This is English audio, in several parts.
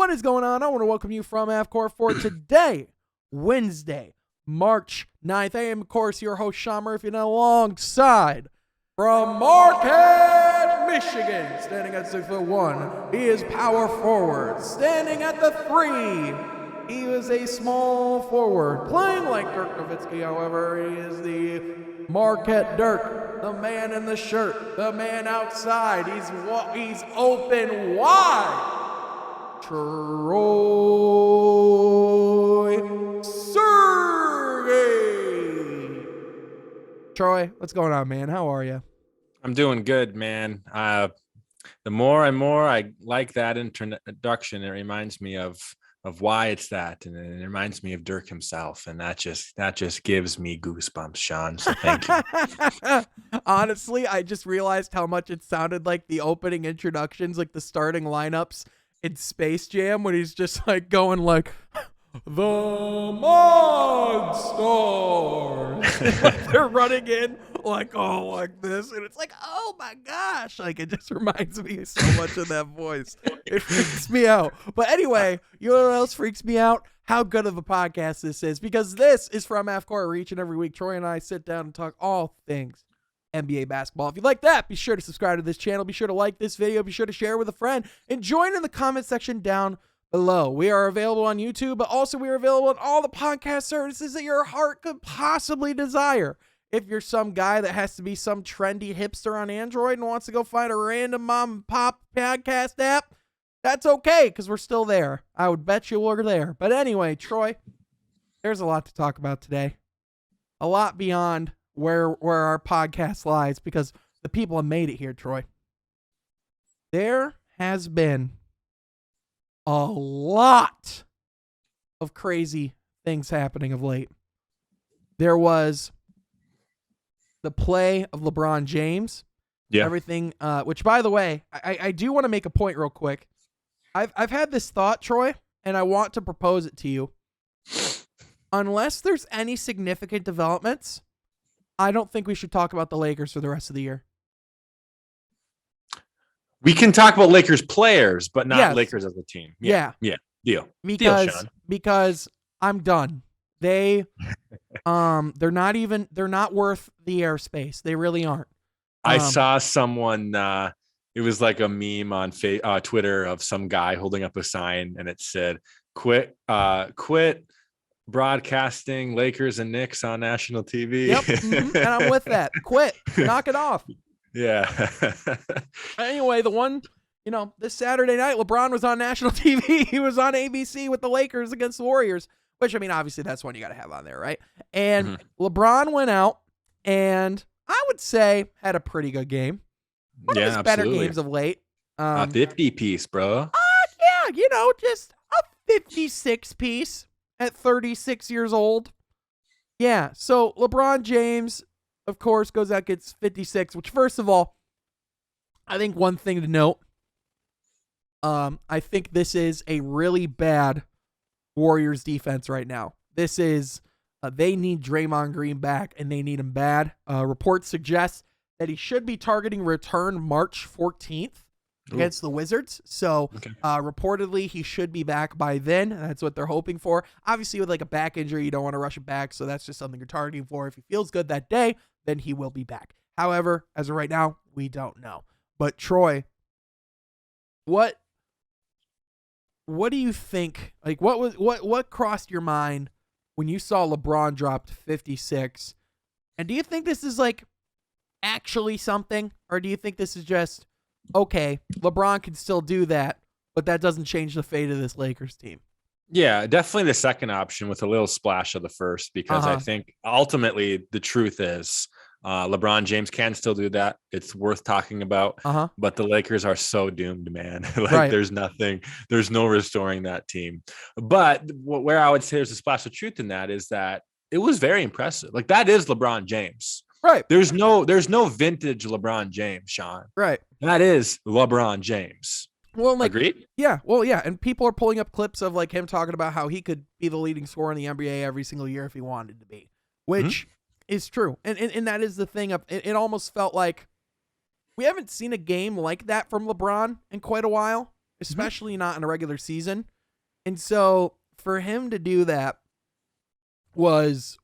What is going on? I want to welcome you from Half-Court for today, Wednesday, March 9th. I am, of course, your host, Sean Murphy, and alongside from Marquette, Michigan, standing at 6'1", he is power forward. Standing at the 3, he is a small forward. Playing like Dirk Nowitzki, however, he is the Marquette Dirk, the man in the shirt, the man outside. He's open wide. Troy Sergey. Troy, what's going on, man? How are you? I'm doing good, man. The more and more I like that introduction, it reminds me of why it's that, and it reminds me of Dirk himself, and that just gives me goosebumps, Sean. So thank you. Honestly, I just realized how much it sounded like the opening introductions, like the starting lineups in Space Jam, when he's just like going like the Monsters. Like they're running in like this, and it's like, oh my gosh, like it just reminds me so much of that voice. It freaks me out. But anyway, you know what else freaks me out? How good of a podcast this is, because this is from Half-Court, where each and every week Troy and I sit down and talk all things NBA basketball. If you like that, be sure to subscribe to this channel. Be sure to like this video. Be sure to share with a friend. And join in the comment section down below. We are available on YouTube, but also we are available on all the podcast services that your heart could possibly desire. If you're some guy that has to be some trendy hipster on Android and wants to go find a random mom and pop podcast app, that's okay, because we're still there. I would bet you we're there. But anyway, Troy, there's a lot to talk about today. A lot beyond where our podcast lies, because the people have made it here, Troy. There has been a lot of crazy things happening of late. There was the play of LeBron James. Yeah. Everything, which, by the way, I do want to make a point real quick. I've had this thought, Troy, and I want to propose it to you. Unless there's any significant developments, I don't think we should talk about the Lakers for the rest of the year. We can talk about Lakers players, but not Lakers as a team. Yeah. Deal. Because, Deal, Sean. Because I'm done. They're not worth the airspace. They really aren't. I saw someone, it was like a meme on Twitter of some guy holding up a sign, and it said, quit broadcasting Lakers and Knicks on national TV. Yep. Mm-hmm. And I'm with that. Quit. Knock it off. Yeah. Anyway, this Saturday night, LeBron was on national TV. He was on ABC with the Lakers against the Warriors, which, I mean, obviously that's one you got to have on there, right? And LeBron went out and I would say had a pretty good game. One of his better games of late. A 50 piece, bro. Yeah, just a 56 piece at 36 years old. Yeah, so LeBron James, of course, goes out, gets 56, which, first of all, I think one thing to note, I think this is a really bad Warriors defense right now. This is, they need Draymond Green back, and they need him bad. Reports suggest that he should be targeting return March 14th against the Wizards. So reportedly, he should be back by then. That's what they're hoping for. Obviously, with like a back injury, you don't want to rush it back. So that's just something you're targeting for. If he feels good that day, then he will be back. However, as of right now, we don't know. But Troy, what do you think? Like, what crossed your mind when you saw LeBron drop to 56? And do you think this is like actually something, or do you think this is just, okay, LeBron can still do that, but that doesn't change the fate of this Lakers team? Yeah, definitely the second option with a little splash of the first, because I think ultimately the truth is LeBron James can still do that. It's worth talking about, but the Lakers are so doomed, man. There's no restoring that team. But where I would say there's a splash of truth in that is that it was very impressive. Like, that is LeBron James. Right. There's no vintage LeBron James, Sean. Right. That is LeBron James. Well, like, agreed? Yeah. Well, yeah. And people are pulling up clips of like him talking about how he could be the leading scorer in the NBA every single year if he wanted to be, which is true. And that is the thing of it almost felt like we haven't seen a game like that from LeBron in quite a while, especially not in a regular season. And so for him to do that was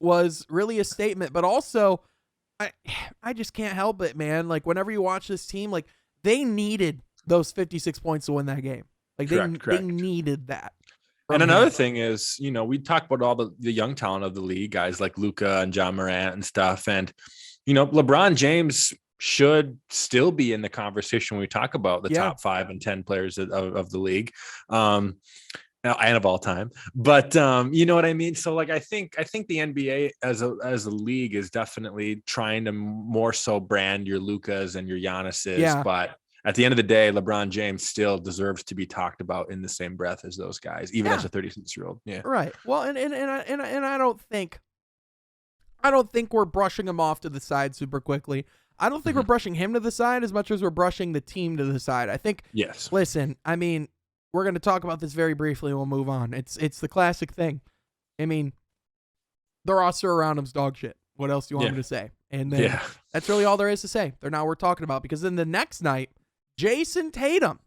really a statement, but also I just can't help it, man. Like whenever you watch this team, like they needed those 56 points to win that game. Like they needed that. And another thing is, we talk about all the young talent of the league, guys like Luka and John Morant and stuff. And, LeBron James should still be in the conversation when we talk about the top 5 and 10 players of the league. And of all time, but you know what I mean? So like, I think the NBA as a league is definitely trying to more so brand your Lukas and your Giannis's, but at the end of the day, LeBron James still deserves to be talked about in the same breath as those guys, even as a 36-year-old. Yeah. Right. Well, and I don't think we're brushing him off to the side super quickly. I don't think we're brushing him to the side as much as we're brushing the team to the side. I think, listen, I mean, we're going to talk about this very briefly and we'll move on. It's the classic thing. I mean, the roster around him's dog shit. What else do you want me to say? And then that's really all there is to say. They're not worth talking about because then the next night, Jason Tatum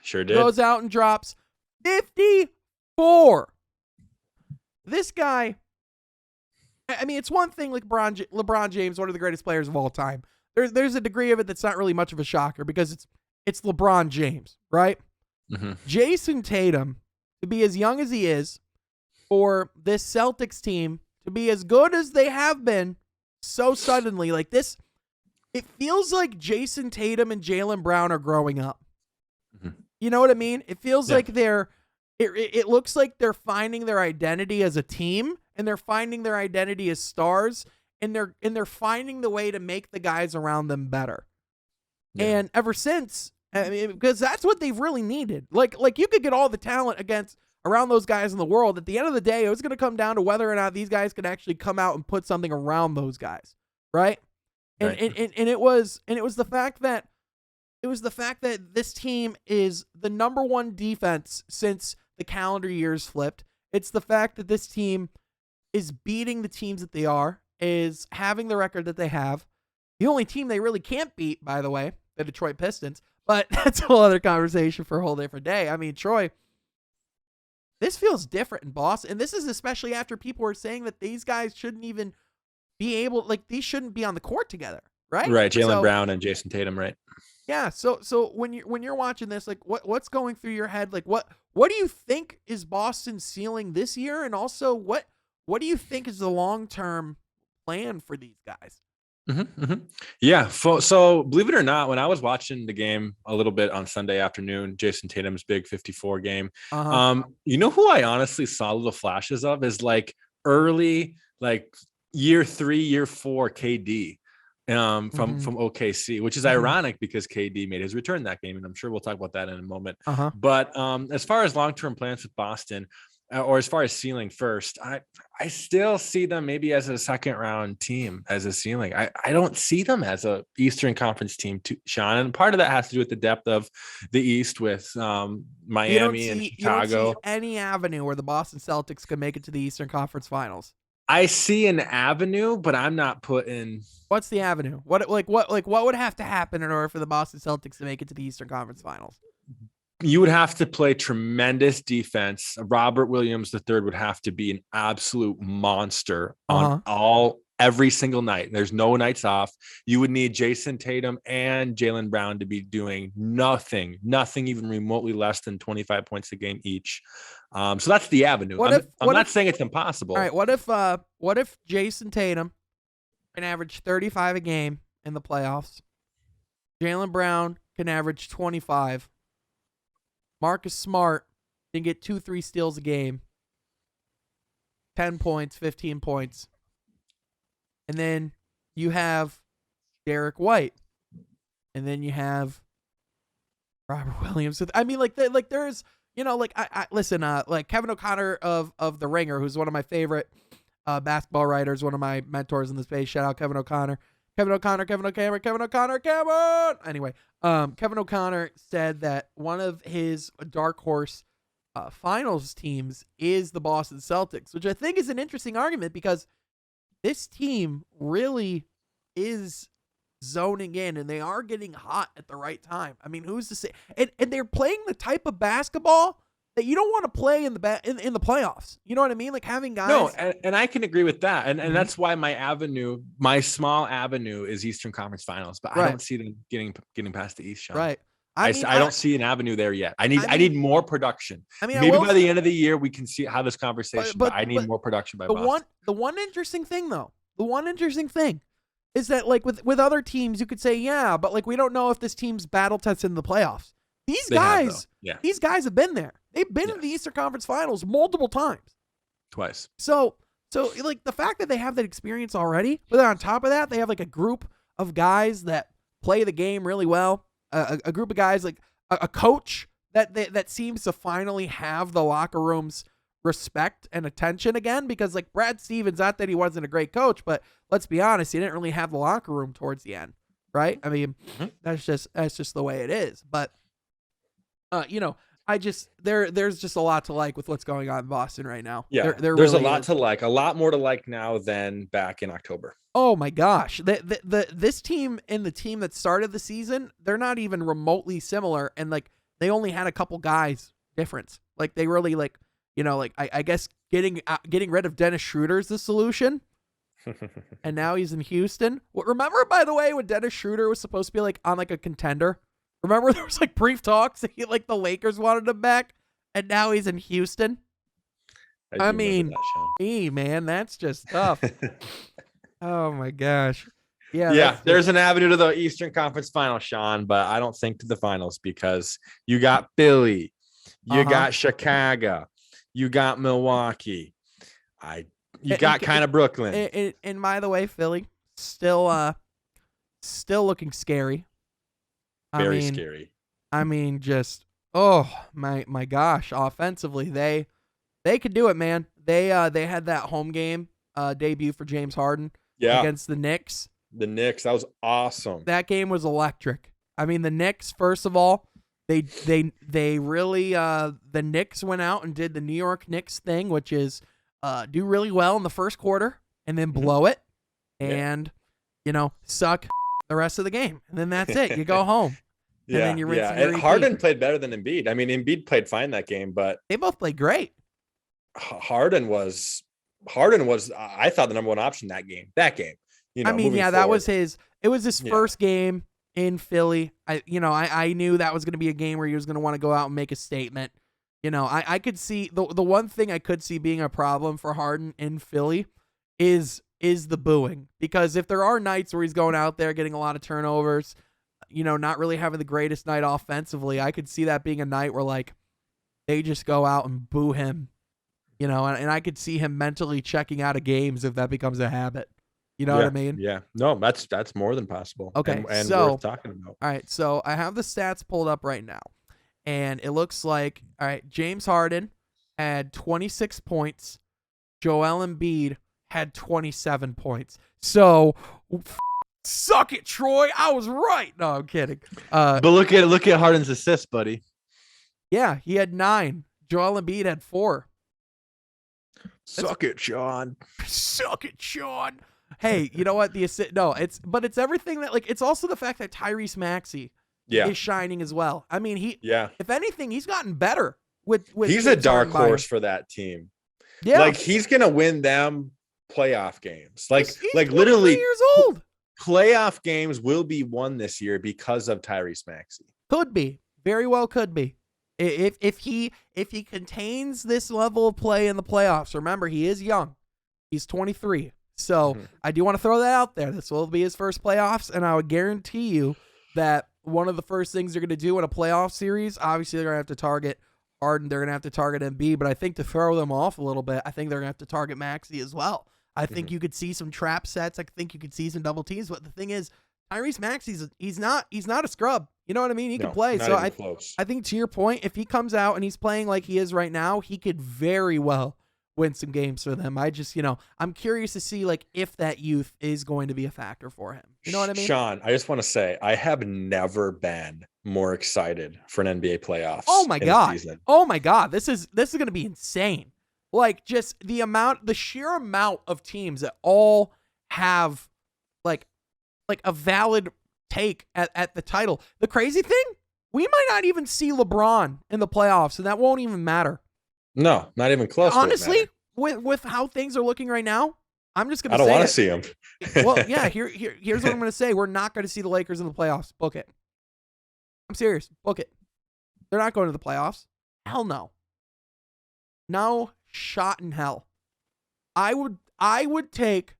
sure did. goes out and drops 54. This guy, I mean, it's one thing like LeBron James, one of the greatest players of all time. There's a degree of it that's not really much of a shocker because it's LeBron James, right? Mm-hmm. Jason Tatum, to be as young as he is, for this Celtics team to be as good as they have been so suddenly, like this, it feels like Jason Tatum and Jaylen Brown are growing up. Mm-hmm. You know what I mean? It feels like it looks like they're finding their identity as a team and they're finding their identity as stars and they're finding the way to make the guys around them better. Yeah. And ever since, I mean, because that's what they've really needed. Like you could get all the talent around those guys in the world. At the end of the day, it was going to come down to whether or not these guys could actually come out and put something around those guys, right? And it was the fact that this team is the number one defense since the calendar years flipped. It's the fact that this team is beating the teams that they are, is having the record that they have. The only team they really can't beat, by the way, the Detroit Pistons. But that's a whole other conversation for a whole different day. I mean, Troy, this feels different in Boston. And this is especially after people were saying that these guys shouldn't even be able, like, these shouldn't be on the court together, right? Right, Jaylen Brown and Jason Tatum, right? Yeah, so when you're watching this, like, what's going through your head? Like, what do you think is Boston's ceiling this year? And also, what do you think is the long-term plan for these guys? Mm-hmm, mm-hmm. Yeah. So believe it or not, when I was watching the game a little bit on Sunday afternoon, Jason Tatum's big 54 game, you know who I honestly saw little flashes of is like early, like year 3, year 4 KD from OKC, which is ironic because KD made his return that game. And I'm sure we'll talk about that in a moment. But as far as long-term plans with Boston, or as far as ceiling first, I still see them maybe as a second round team as a ceiling. I don't see them as a Eastern Conference team, Sean. And part of that has to do with the depth of the East with Miami and Chicago. You don't see any avenue where the Boston Celtics can make it to the Eastern Conference Finals. I see an avenue, but I'm not putting. What's the avenue? What would have to happen in order for the Boston Celtics to make it to the Eastern Conference Finals? You would have to play tremendous defense. Robert Williams III would have to be an absolute monster on every single night. There's no nights off. You would need Jason Tatum and Jaylen Brown to be doing nothing even remotely less than 25 points a game each. So that's the avenue. I'm not saying it's impossible. All right. What if Jason Tatum can average 35 a game in the playoffs? Jaylen Brown can average 25. Marcus Smart can get 2-3 steals a game, 10 points, 15 points. And then you have Derek White. And then you have Robert Williamson. I mean, like there's, I listen, like Kevin O'Connor of The Ringer, who's one of my favorite basketball writers, one of my mentors in the space. Shout out Kevin O'Connor. Anyway, Kevin O'Connor said that one of his dark horse finals teams is the Boston Celtics, which I think is an interesting argument because this team really is zoning in and they are getting hot at the right time. I mean, who's to say? And they're playing the type of basketball that you don't want to play in the playoffs. You know what I mean? Like having guys. No, and I can agree with that. And that's why my small avenue is Eastern Conference Finals, but I don't see them getting past the East, Sean. Right. I don't see an avenue there yet. I need more production. Maybe by the end of the year we can see how this conversation. But I need more production by Boston. The one interesting thing is that like with other teams, you could say, yeah, but like we don't know if this team's battle tested in the playoffs. These guys have been there. They've been in the Eastern Conference Finals multiple times. Twice. So like the fact that they have that experience already, but then on top of that, they have like a group of guys that play the game really well. A group of guys like a coach that seems to finally have the locker room's respect and attention again, because like Brad Stevens, not that he wasn't a great coach, but let's be honest, he didn't really have the locker room towards the end, right? I mean, that's just the way it is. But there's just a lot to like with what's going on in Boston right now. Yeah, there's really a lot to like, a lot more to like now than back in October. Oh my gosh, this team and the team that started the season, they're not even remotely similar, and like they only had a couple guys difference. Like they really like, I guess getting rid of Dennis Schroeder is the solution. And now he's in Houston. Remember, by the way, when Dennis Schroeder was supposed to be like on like a contender? Remember there was like brief talks that like the Lakers wanted him back, and now he's in Houston. I mean, hey man, that's just tough. Oh my gosh. Yeah. There's an avenue to the Eastern Conference Finals, Sean, but I don't think to the finals because you got Philly, you got Chicago, you got Milwaukee. You got kind of Brooklyn. And by the way, Philly still looking scary. Very scary. I mean, just my gosh, offensively they could do it, man. They had that home game debut for James Harden against the Knicks. The Knicks, that was awesome. That game was electric. I mean, the Knicks, first of all, they really the Knicks went out and did the New York Knicks thing, which is do really well in the first quarter and then blow it and suck the rest of the game, and then that's it. You go home. And then you rinse and repeat. Harden played better than Embiid. I mean, Embiid played fine that game, but they both played great. Harden was I thought the number one option that game. I mean, that was his first game in Philly. I knew that was going to be a game where he was going to want to go out and make a statement. I could see the one thing I could see being a problem for Harden in Philly is the booing, because if there are nights where he's going out there getting a lot of turnovers, not really having the greatest night offensively, I could see that being a night where like they just go out and boo him, and I could see him mentally checking out of games if that becomes a habit. You know what I mean? Yeah. No, that's more than possible. Okay. And so, worth talking about. All right. So I have the stats pulled up right now, and it looks like, all right, James Harden had 26 points. Joel Embiid had 27 points. So suck it, Troy. I was right. No, I'm kidding. But look at Harden's assists, buddy. Yeah, he had 9. Joel Embiid had 4. Suck it, Sean. Suck it, Sean. Hey, you know what? It's everything that, like, it's also the fact that Tyrese Maxey is shining as well. I mean, if anything, he's gotten better with he's a dark horse for that team. Yeah. Like, he's going to win them playoff games. He's literally years old. Playoff games will be won this year because of Tyrese Maxey. Could be. Very well could be. If he contains this level of play in the playoffs, remember, he is young. He's 23. So I do want to throw that out there. This will be his first playoffs, and I would guarantee you that one of the first things they're going to do in a playoff series, obviously they're going to have to target Harden, they're going to have to target Embiid, but I think to throw them off a little bit, I think they're going to have to target Maxey as well. I think you could see some trap sets. I think you could see some double teams, but the thing is, Tyrese Maxey, he's not a scrub. You know what I mean? He can play. So I think, to your point, if he comes out and he's playing like he is right now, he could very well win some games for them. I just, I'm curious to see like if that youth is going to be a factor for him. You know what I mean? Sean, I just want to say I have never been more excited for an NBA playoffs. Oh my God. Oh my God. This is going to be insane. Like, just the sheer amount of teams that all have like a valid take at the title. The crazy thing we might not even see LeBron in the playoffs, and that won't even matter. No, not even close. Honestly, with how things are looking right now, I'm just going to say I don't want to see him. Well, yeah, here's what I'm going to say. We're not going to see the Lakers in the playoffs. Book it. I'm serious. Book it. They're not going to the playoffs. Hell no. No shot in hell. I would take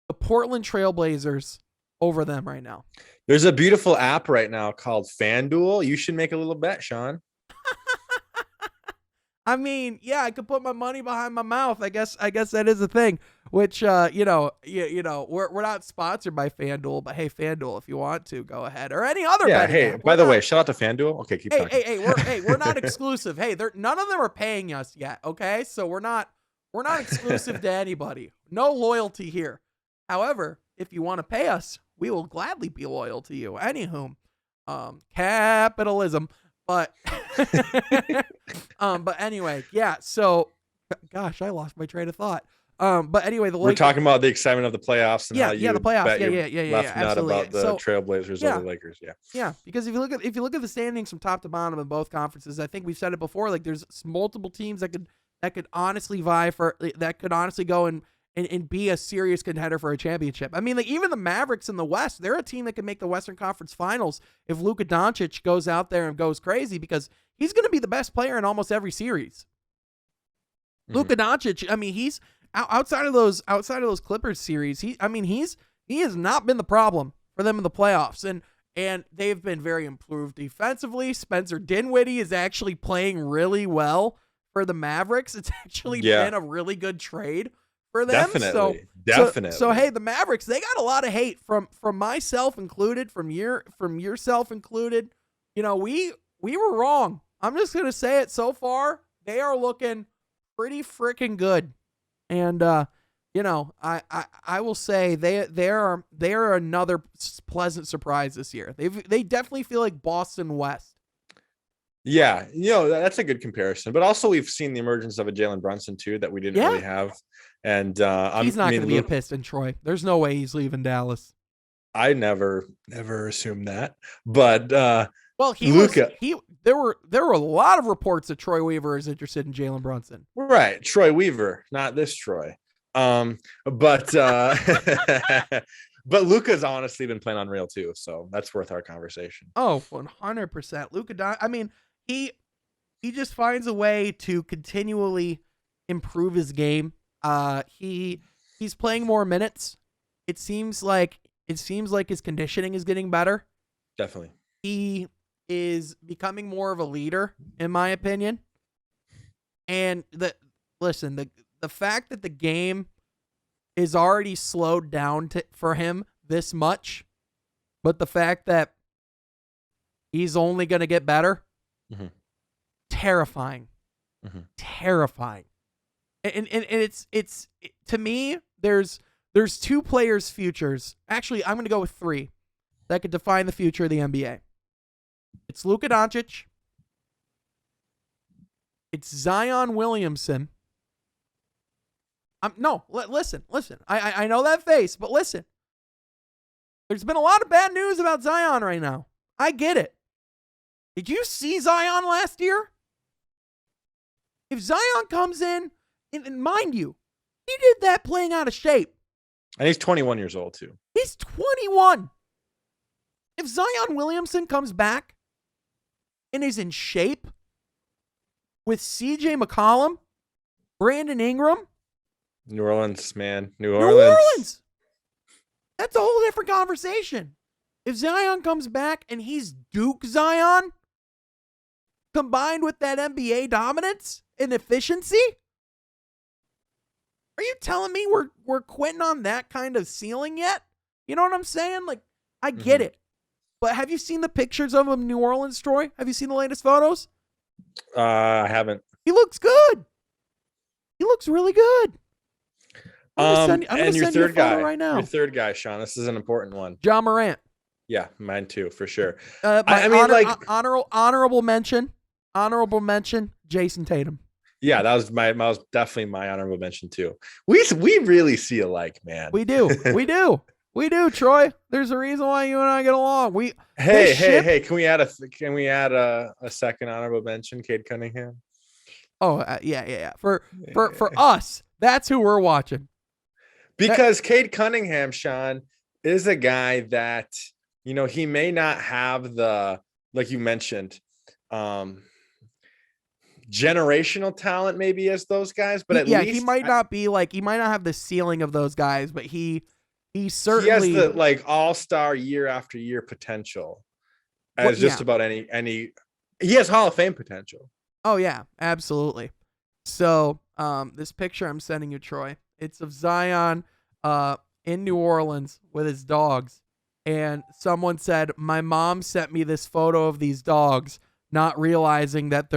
the Portland Trailblazers over them right now. There's a beautiful app right now called FanDuel. You should make a little bet, Sean. I mean, yeah, I could put my money behind my mouth. I guess that is a thing. Which we're not sponsored by FanDuel, but hey, FanDuel, if you want to, go ahead. Or any other. Yeah. Hey, by the way, shout out to FanDuel. Okay, keep talking. We're not exclusive. Hey, none of them are paying us yet. Okay, so we're not exclusive to anybody. No loyalty here. However, if you want to pay us, we will gladly be loyal to you. Anywho, capitalism. But but anyway, yeah. So, gosh, I lost my train of thought. But anyway, we're talking about the excitement of the playoffs and how you the playoffs. Yeah, left nut about the Trailblazers or the Lakers. Yeah, because if you look at the standings from top to bottom in both conferences, I think we've said it before. Like, there's multiple teams that could honestly vie for that could honestly go and be a serious contender for a championship. I mean, like, even the Mavericks in the West, they're a team that can make the Western Conference Finals if Luka Doncic goes out there and goes crazy, because he's going to be the best player in almost every series. Mm-hmm. Luka Doncic, I mean, he's outside of those Clippers series. He has not been the problem for them in the playoffs, and they've been very improved defensively. Spencer Dinwiddie is actually playing really well for the Mavericks. It's actually been a really good trade for them. Definitely. So hey, the Mavericks, they got a lot of hate from myself included, from yourself included. You know, we were wrong. I'm just gonna say it. So far, they are looking pretty freaking good, and I will say they are another pleasant surprise this year. They definitely feel like Boston West. Yeah, that's a good comparison. But also, we've seen the emergence of a Jalen Brunson too that we didn't really have. And he's not going to be a Piston, Troy. There's no way he's leaving Dallas. I never assumed that. But there were a lot of reports that Troy Weaver is interested in Jalen Brunson. Right, Troy Weaver, not this Troy. But Luka's honestly been playing unreal too, so that's worth our conversation. Oh, 100%. Luka, I mean, he just finds a way to continually improve his game. He's playing more minutes. It seems like his conditioning is getting better. Definitely. He is becoming more of a leader, in my opinion. And the fact that the game is already slowed down for him this much, but the fact that he's only going to get better, terrifying. Terrifying. And it's to me, there's two players' futures. Actually, I'm going to go with three that could define the future of the NBA. It's Luka Doncic. It's Zion Williamson. Listen. I know that face, but listen. There's been a lot of bad news about Zion right now. I get it. Did you see Zion last year? If Zion comes in, and mind you, he did that playing out of shape. And he's 21 years old, too. He's 21. If Zion Williamson comes back and is in shape with CJ McCollum, Brandon Ingram. New Orleans, man. New Orleans. That's a whole different conversation. If Zion comes back and he's Duke Zion, combined with that NBA dominance and efficiency, are you telling me we're quitting on that kind of ceiling yet? You know what I'm saying? Like, I get it. But have you seen the pictures of him in New Orleans, Troy? Have you seen the latest photos? I haven't. He looks good. He looks really good. I'm gonna send you a photo right now. Your third guy, Sean. This is an important one. John Morant. Yeah, mine too, for sure. Honorable mention, Jason Tatum. Yeah, that was definitely my honorable mention too. We really see alike, man. We do. We do, Troy. There's a reason why you and I get along. Hey! Can we add a second honorable mention? Cade Cunningham. Oh yeah. For us, that's who we're watching. Because Cade Cunningham, Sean, is a guy that he may not have the, like you mentioned, generational talent maybe as those guys, but at least he might not have the ceiling of those guys, but he certainly has the all-star year after year potential as just about any. He has Hall of Fame potential. Oh yeah, absolutely. So this picture I'm sending you, Troy, it's of Zion in New Orleans with his dogs, and someone said, my mom sent me this photo of these dogs, not realizing that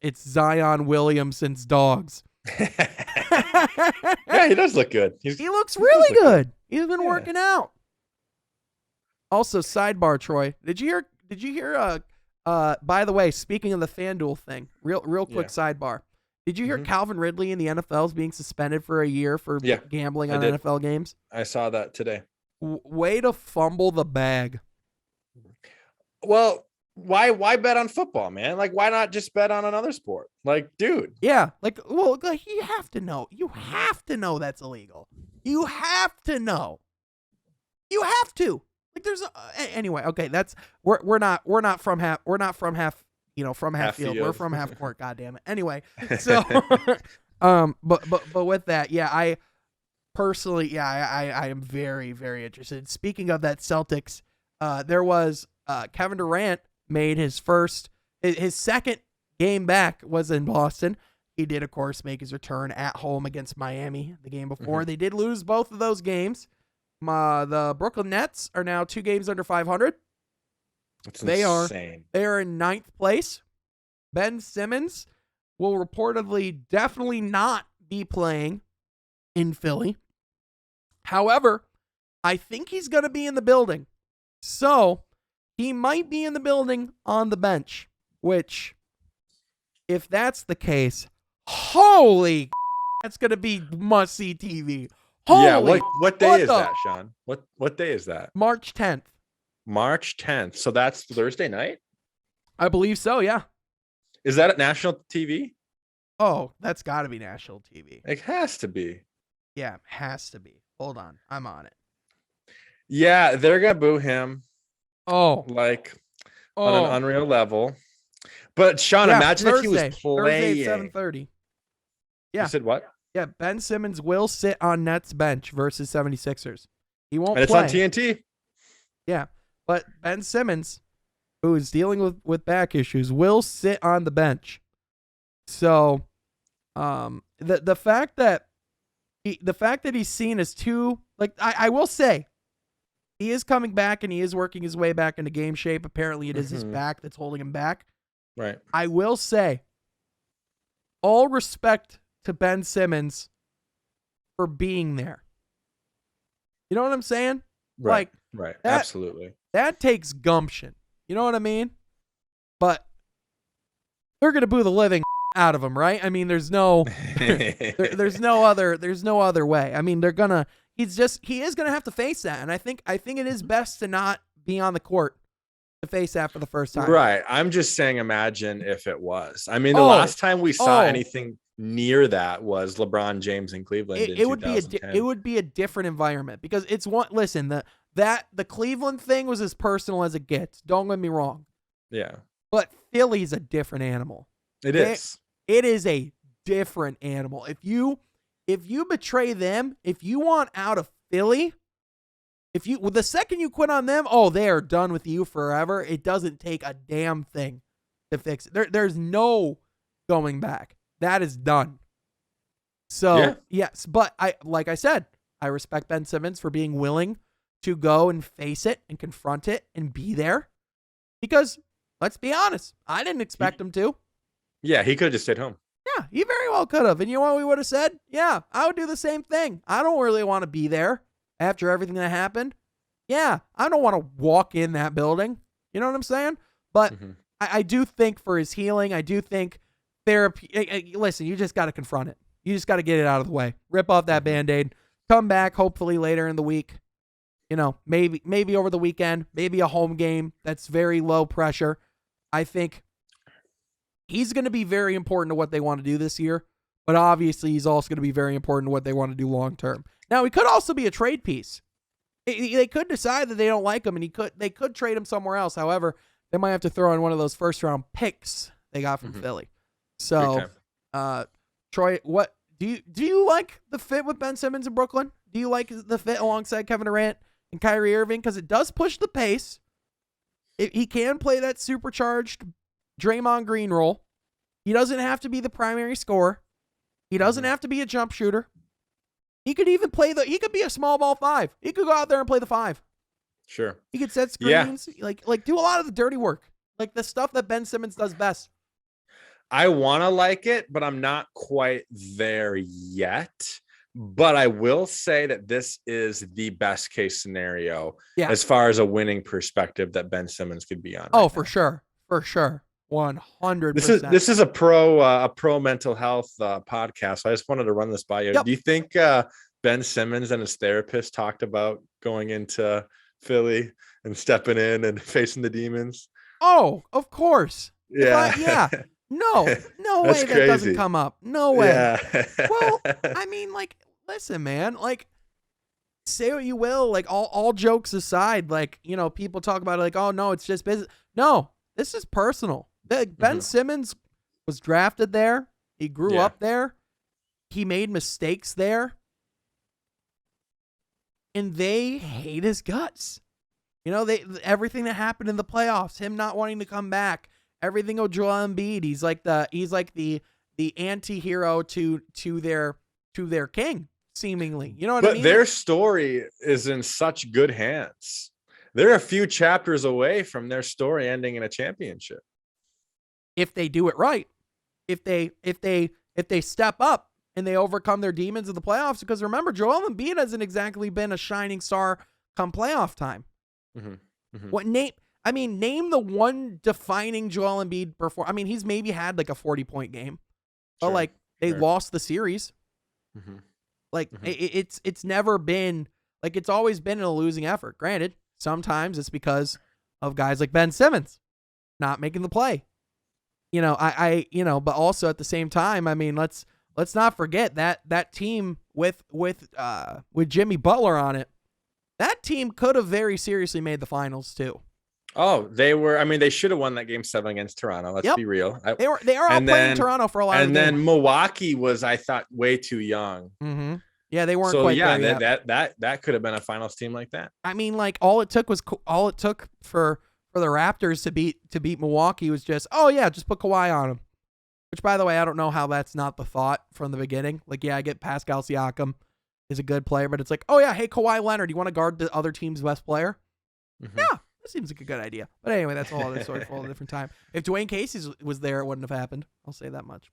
it's Zion Williamson's dogs. Yeah, he does look good. He looks really good. He's been working out. Also, sidebar, Troy, did you hear by the way, speaking of the FanDuel thing, real quick sidebar. Did you hear Calvin Ridley in the NFL is being suspended for a year for gambling on NFL games? I saw that today. Way to fumble the bag. Well, why bet on football, man? Why not just bet on another sport? Dude. Yeah. You have to know. You have to know that's illegal. You have to know. You have to. There's anyway. Okay, we're not from half field. We're from half court. God damn it. Anyway, so but with that, I personally, I am very, very interested. Speaking of that Celtics, there was Kevin Durant made his second game back was in Boston. He did, of course, make his return at home against Miami the game before. They did lose both of those games. The Brooklyn Nets are now 2 games under 500. That's insane. They are in 9th place. Ben Simmons will reportedly definitely not be playing in Philly. However, I think he's going to be in the building. So he might be in the building on the bench, which, if that's the case, holy, that's going to be must-see TV. Holy, what day is that, Sean? What day is that? March 10th. March 10th. So that's Thursday night? I believe so, yeah. Is that at national TV? Oh, that's got to be national TV. It has to be. Yeah, it has to be. Hold on. I'm on it. Yeah, they're going to boo him. Oh. On an unreal level. But, Sean, imagine Thursday, if he was playing. Thursday at 7:30. Yeah. You said what? Yeah, Ben Simmons will sit on Nets bench versus 76ers. He won't play. And it's on TNT? Yeah, but Ben Simmons, who is dealing with back issues, will sit on the bench. So, the fact that he's seen as too, I will say, he is coming back and he is working his way back into game shape. Apparently, it is his back that's holding him back. Right. I will say, all respect to Ben Simmons for being there. You know what I'm saying? Right. Right. Absolutely. That takes gumption. You know what I mean? But they're going to boo the living out of him, right? I mean, there's no there's no other way. I mean, he is going to have to face that, and I think it is best to not be on the court to face that for the first time. Right. I'm just saying, imagine if it was. I mean, the last time we saw anything near that was LeBron James in Cleveland. It would be a different environment because it's one. Listen, the Cleveland thing was as personal as it gets. Don't get me wrong. Yeah. But Philly's a different animal. It is. It is a different animal. If you betray them, if you want out of Philly, the second you quit on them, they are done with you forever. It doesn't take a damn thing to fix it. There's no going back. That is done. So, yes, but like I said, I respect Ben Simmons for being willing to go and face it and confront it and be there. Because, let's be honest, I didn't expect him to. Yeah, he could have just stayed home. Yeah, he very well could have. And you know what we would have said? Yeah, I would do the same thing. I don't really want to be there after everything that happened. Yeah, I don't want to walk in that building. You know what I'm saying? But I do think for his healing, I do think therapy. Listen, you just got to confront it. You just got to get it out of the way. Rip off that Band-Aid. Come back hopefully later in the week maybe over the weekend, maybe a home game that's very low pressure. I think he's going to be very important to what they want to do this year, but obviously he's also going to be very important to what they want to do long term. Now, he could also be a trade piece. They could decide that they don't like him, and they could trade him somewhere else. However, they might have to throw in one of those first-round picks they got from Philly. So, Troy, what do you like the fit with Ben Simmons in Brooklyn? Do you like the fit alongside Kevin Durant and Kyrie Irving? Because it does push the pace. He can play that supercharged Draymond Green role. He doesn't have to be the primary scorer. He doesn't have to be a jump shooter. He could even he could be a small ball 5. He could go out there and play the 5. Sure. He could set screens, like do a lot of the dirty work, like the stuff that Ben Simmons does best. I want to like it, but I'm not quite there yet. But I will say that this is the best case scenario as far as a winning perspective that Ben Simmons could be on. For sure. 100%. This is a pro mental health podcast. So I just wanted to run this by you. Yep. Do you think Ben Simmons and his therapist talked about going into Philly and stepping in and facing the demons? Oh, of course. Yeah. No way that crazy. Doesn't come up. No way. Yeah. Well, I mean, like, listen, man, like, say what you will, like, all jokes aside, like, people talk about it like, oh, no, it's just business. No, this is personal. Ben Simmons was drafted there. He grew up there. He made mistakes there. And they hate his guts. Everything that happened in the playoffs, him not wanting to come back, everything with Joel Embiid, he's like the anti-hero to their king, seemingly. You know what I mean? But their story is in such good hands. They're a few chapters away from their story ending in a championship. If they do it right. If they step up and they overcome their demons in the playoffs, because remember, Joel Embiid hasn't exactly been a shining star come playoff time. Name the one defining Joel Embiid performance. I mean, he's maybe had like a 40-point game, but they lost the series. It's never been like, it's always been a losing effort. Granted, sometimes it's because of guys like Ben Simmons not making the play. But also at the same time, I mean, let's not forget that team with Jimmy Butler on it. That team could have very seriously made the finals too. Oh, they were. I mean, they should have won that game 7 against Toronto. Let's be real. They are outplaying Toronto for a lot. And then Milwaukee was, I thought, way too young. Yeah, they weren't quite there yet. That could have been a finals team like that. I mean, like all it took for the Raptors to beat Milwaukee was just put Kawhi on them. Which, by the way, I don't know how that's not the thought from the beginning. Like, I get Pascal Siakam is a good player, but it's like, hey, Kawhi Leonard, you want to guard the other team's best player? Yeah, that seems like a good idea. But anyway, that's all other story for a different time. If Dwayne Casey was there, it wouldn't have happened. I'll say that much.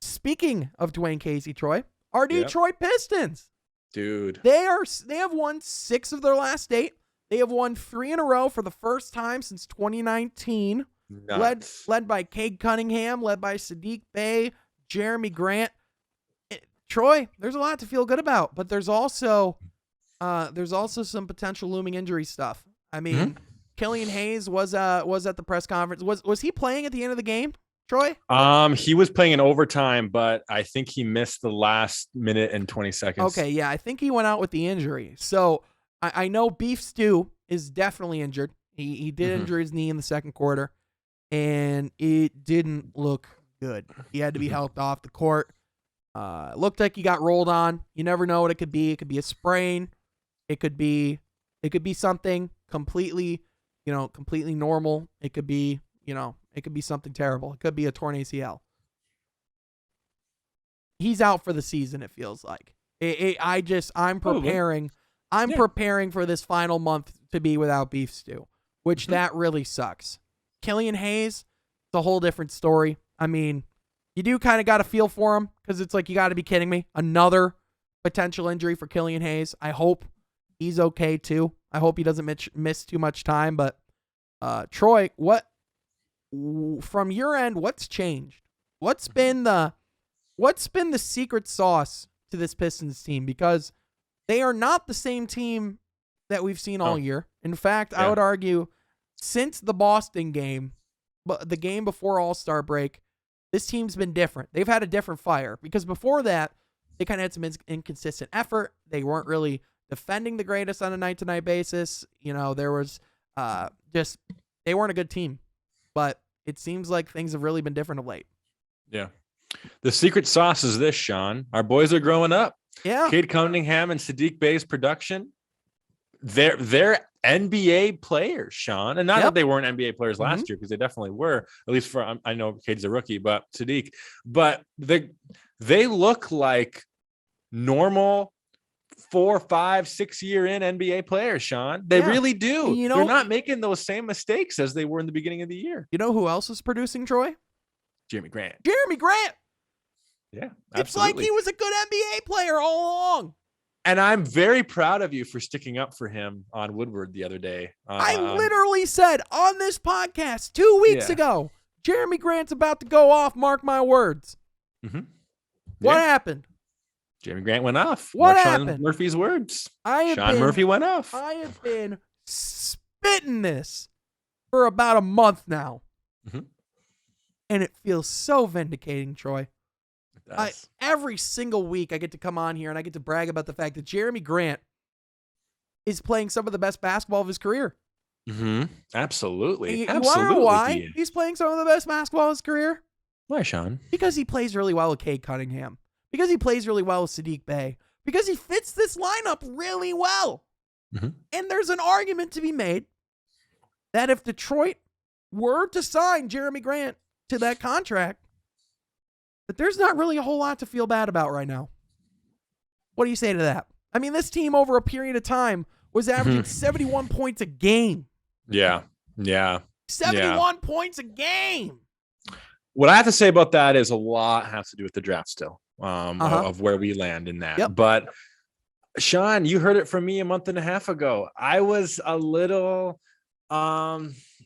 Speaking of Dwayne Casey, Troy, our Detroit Pistons. Dude. They have won 6 of their last 8. They have won 3 in a row for the first time since 2019. Led by Cade Cunningham, led by Sadiq Bey, Jeremy Grant. Troy, there's a lot to feel good about, but there's also some potential looming injury stuff. I mean, Killian Hayes was at the press conference. Was he playing at the end of the game, Troy? He was playing in overtime, but I think he missed the last minute and 20 seconds. Okay, yeah, I think he went out with the injury. So I know Beef Stew is definitely injured. He did injure his knee in the second quarter, and it didn't look good. He had to be helped off the court. Looked like he got rolled on. You never know what it could be. It could be a sprain. It could be something completely normal. It could be something terrible. It could be a torn ACL. He's out for the season, it feels like. I'm preparing. I'm preparing for this final month to be without Beef Stew, which that really sucks. Killian Hayes, it's a whole different story. I mean, you do kind of got to feel for him because it's like, you got to be kidding me. Another potential injury for Killian Hayes. I hope he's okay too. I hope he doesn't miss too much time. But Troy, from your end, what's changed? What's been the secret sauce to this Pistons team? Because They are not the same team that we've seen all year. In fact, I would argue since the Boston game, but the game before All-Star break, this team's been different. They've had a different fire because before that, they kind of had some inconsistent effort. They weren't really defending the greatest on a night-to-night basis. There was they weren't a good team. But it seems like things have really been different of late. Yeah. The secret sauce is this, Sean. Our boys are growing up. Yeah. Cade Cunningham and Sadiq Bey's production. They're NBA players, Sean. And not that they weren't NBA players last year, because they definitely were, at least for, I know Cade's a rookie, but Sadiq. But they look like normal 4, 5, 6 year in NBA players, Sean. They really do. They're not making those same mistakes as they were in the beginning of the year. You know who else is producing, Troy? Jeremy Grant. Yeah, absolutely. It's like he was a good NBA player all along. And I'm very proud of you for sticking up for him on Woodward the other day. I literally said on this podcast 2 weeks ago, Jeremy Grant's about to go off, mark my words. Mm-hmm. What happened? Jeremy Grant went off. What happened? Sean Murphy's words. Sean Murphy went off. I have been spitting this for about a month now. Mm-hmm. And it feels so vindicating, Troy. It does. Every single week I get to come on here and I get to brag about the fact that Jeremy Grant is playing some of the best basketball of his career. Mm-hmm. Absolutely. You want to know why he's playing some of the best basketball of his career? Why, Sean? Because he plays really well with Cade Cunningham. Because he plays really well with Sadiq Bey. Because he fits this lineup really well. Mm-hmm. And there's an argument to be made that if Detroit were to sign Jeremy Grant to that contract, that there's not really a whole lot to feel bad about right now. What do you say to that? I mean, this team over a period of time was averaging 71 points a game. Yeah. 71 points a game. What I have to say about that is a lot has to do with the draft still. Of where we land in that. Yep. But Sean, you heard it from me a month and a half ago. I was a little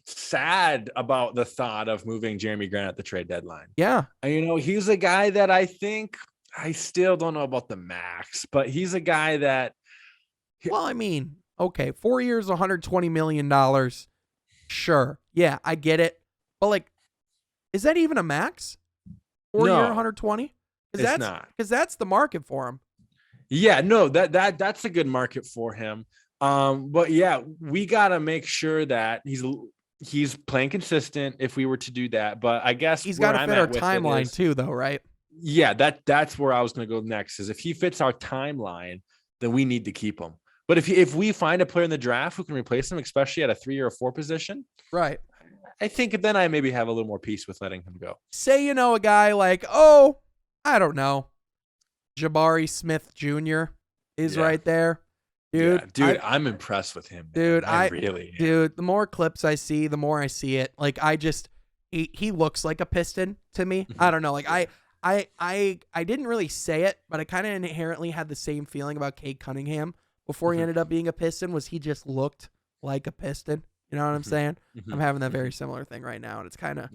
sad about the thought of moving Jeremy Grant at the trade deadline. Yeah. And, he's a guy that I think I still don't know about the max, but he's a guy that. Well, I mean, okay, 4 years, $120 million. Sure. Yeah, I get it. But is that even a max? 4 year, 120? It's not, because that's the market for him. Yeah, no, that's a good market for him. But yeah, we got to make sure that he's playing consistent if we were to do that. But I guess he's got to fit our timeline too, though, right? Yeah, that's where I was going to go next. Is if he fits our timeline, then we need to keep him. But if we find a player in the draft who can replace him, especially at a 3 or a 4 position, right? I think then I maybe have a little more peace with letting him go. Say a guy like, I don't know, Jabari Smith Jr. is right there. Dude, I'm impressed with him. Man. Dude, I really am. Dude, the more clips I see, the more I see it. He looks like a Piston to me. I don't know. I didn't really say it, but I kind of inherently had the same feeling about Cade Cunningham before he ended up being a Piston. Was he just looked like a Piston? You know what I'm saying? I'm having that very similar thing right now, and it's kind of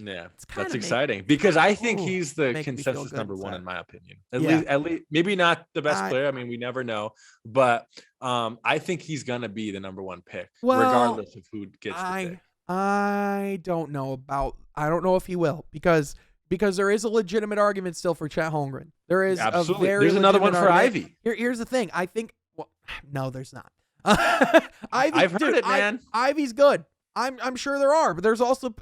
that's exciting because I think he's the consensus number one in my opinion. At least maybe not the best player. I mean, we never know, but I think he's gonna be the number 1 pick, regardless of who gets the pick. I don't know if he will because there is a legitimate argument still for Chet Holmgren. There is absolutely. There's another one for argument. Ivy. Here's the thing. I think. Well, no, there's not. I've heard it, man. Ivy's good. I'm sure there are, but there's also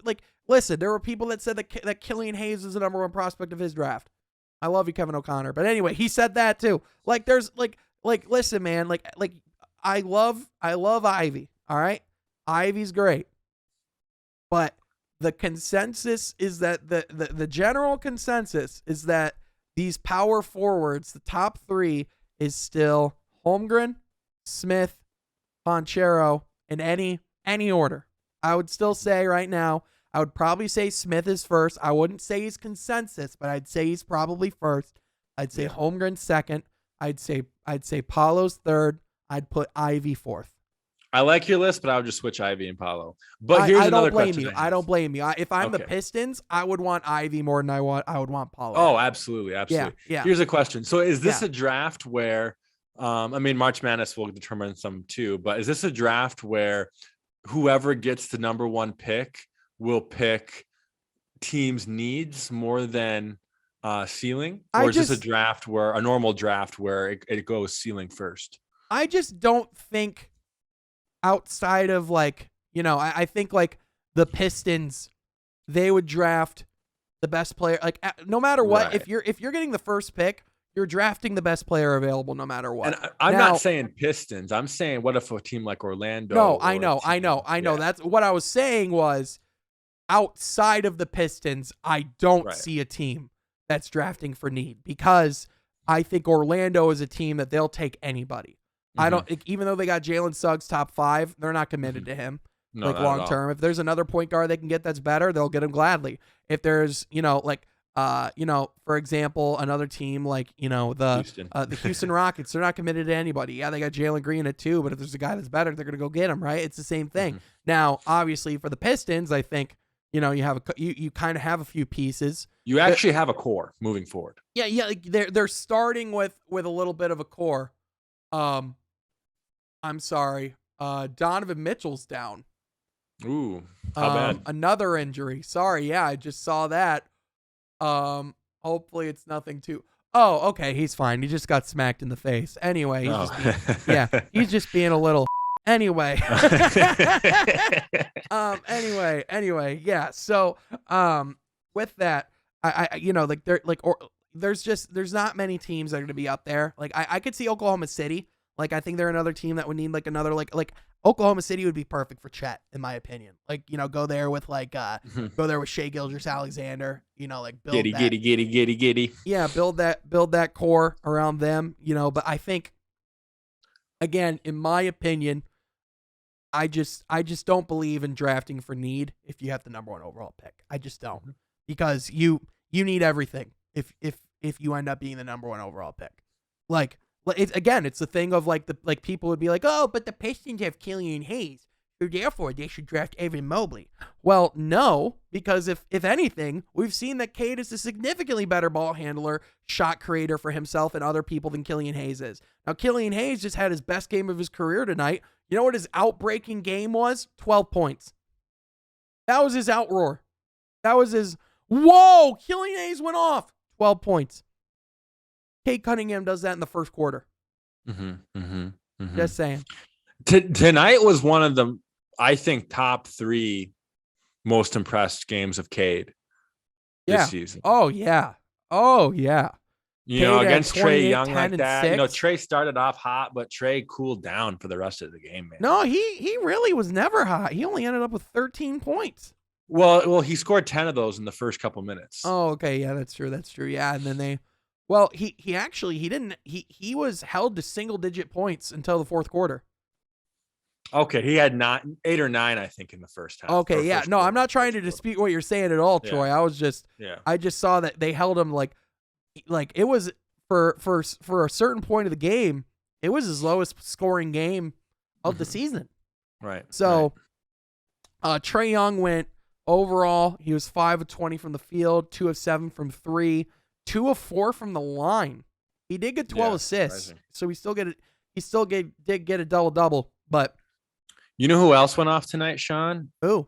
listen, there were people that said that Killian Hayes is the number 1 prospect of his draft. I love you, Kevin O'Connor, but anyway, he said that too. There's listen, man, I love Ivy. All right, Ivy's great, but the consensus is that the general consensus is that these power forwards, the top 3, is still Holmgren, Smith, Ponchero, in any order. I would still say right now, I would probably say Smith is first. I wouldn't say he's consensus, but I'd say he's probably first. I'd say Holmgren second. I'd say Paulo's third. I'd put Ivy fourth. I like your list, but I would just switch Ivy and Paulo. But here's another question. I don't blame you. If I'm the Pistons, I would want Ivy more than I would want Paulo. Oh, absolutely. Yeah. Here's a question. So is this a draft where I mean, March Madness will determine some too, but is this a draft where whoever gets the number one pick will pick teams' needs more than ceiling? Or is this a normal draft where it goes ceiling first? I just don't think outside of like, I think like the Pistons, they would draft the best player. Like no matter what, Right. if you're getting the first pick, you're drafting the best player available no matter what. And I'm not saying Pistons. I'm saying what if a team like Orlando? No, I know. Yeah. That's what I was saying was outside of the Pistons, I don't see a team that's drafting for need because I think Orlando is a team that they'll take anybody. I don't, even though they got Jalen Suggs top 5, they're not committed to him long term. If there's another point guard they can get that's better, they'll get him gladly. If there's, for example, another team like, the Houston Rockets, they're not committed to anybody. Yeah, they got Jalen Green at 2, but if there's a guy that's better, they're going to go get him, right? It's the same thing. Now, obviously, for the Pistons, I think, you have you kind of have a few pieces. You actually have a core moving forward. Yeah, like they're starting with a little bit of a core. I'm sorry. Donovan Mitchell's down. Ooh, how bad? Another injury. Sorry, yeah, I just saw that. Hopefully it's nothing too. Oh, okay, he's fine. He just got smacked in the face. Anyway, he's just being a little. Anyway. Anyway, yeah. So, with that, there's not many teams that are going to be up there. Like I could see Oklahoma City. Like I think they're another team that would need like another like Oklahoma City would be perfect for Chet in my opinion. Like go there with Shai Gilgeous-Alexander. Like build giddy. Yeah, build that core around them. But I think again, in my opinion, I just don't believe in drafting for need if you have the number 1 overall pick. I just don't because you need everything if you end up being the number 1 overall pick. Like it's the thing of like people would be like, oh, but the Pistons have Killian Hayes, so therefore they should draft Evan Mobley. Well, no, because if anything, we've seen that Cade is a significantly better ball handler, shot creator for himself and other people than Killian Hayes is. Now, Killian Hayes just had his best game of his career tonight. You know what his outbreaking game was? 12 points. That was his outroar. That was his, whoa, Killian Hayes went off. 12 points. Cade Cunningham does that in the first quarter. Just saying. Tonight was one of the, I think, top 3 most impressed games of Cade this season. Oh, yeah. Against Trae Young like that. 6. Trae started off hot, but Trae cooled down for the rest of the game, man. No, he really was never hot. He only ended up with 13 points. Well, he scored 10 of those in the first couple minutes. Oh, okay. Yeah, that's true. Yeah, and then he was held to single-digit points until the fourth quarter. Okay, he had 8 or 9, I think, in the first half. Okay, yeah. No, I'm not trying to dispute what you're saying at all, Troy. I was just, I just saw that they held him like it was for a certain point of the game, it was his lowest scoring game of the season. Right. So, Trae Young went overall. He was 5 of 20 from the field, 2 of 7 from 3, 2 of 4 from the line. He did get 12 assists, so he still did get a double-double, but. You know who else went off tonight, Sean? Who?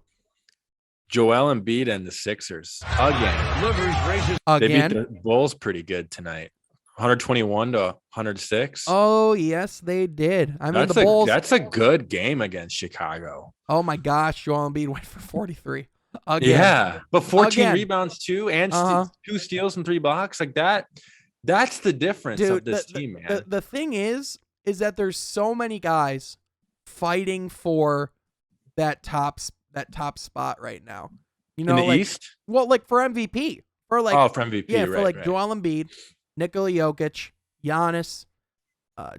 Joel Embiid and the Sixers. Again. They beat the Bulls pretty good tonight. 121 to 106. Oh, yes, they did. I mean, the Bulls. That's a good game against Chicago. Oh, my gosh. Joel Embiid went for 43. Again. Yeah, but 14 rebounds, too, and 2 steals and 3 blocks. Like that. That's the difference of this team, man. The thing is that there's so many guys fighting for that top spot right now. In the East? Well, like for MVP. For MVP. Yeah, for Joel Embiid, Nikola Jokic, Giannis,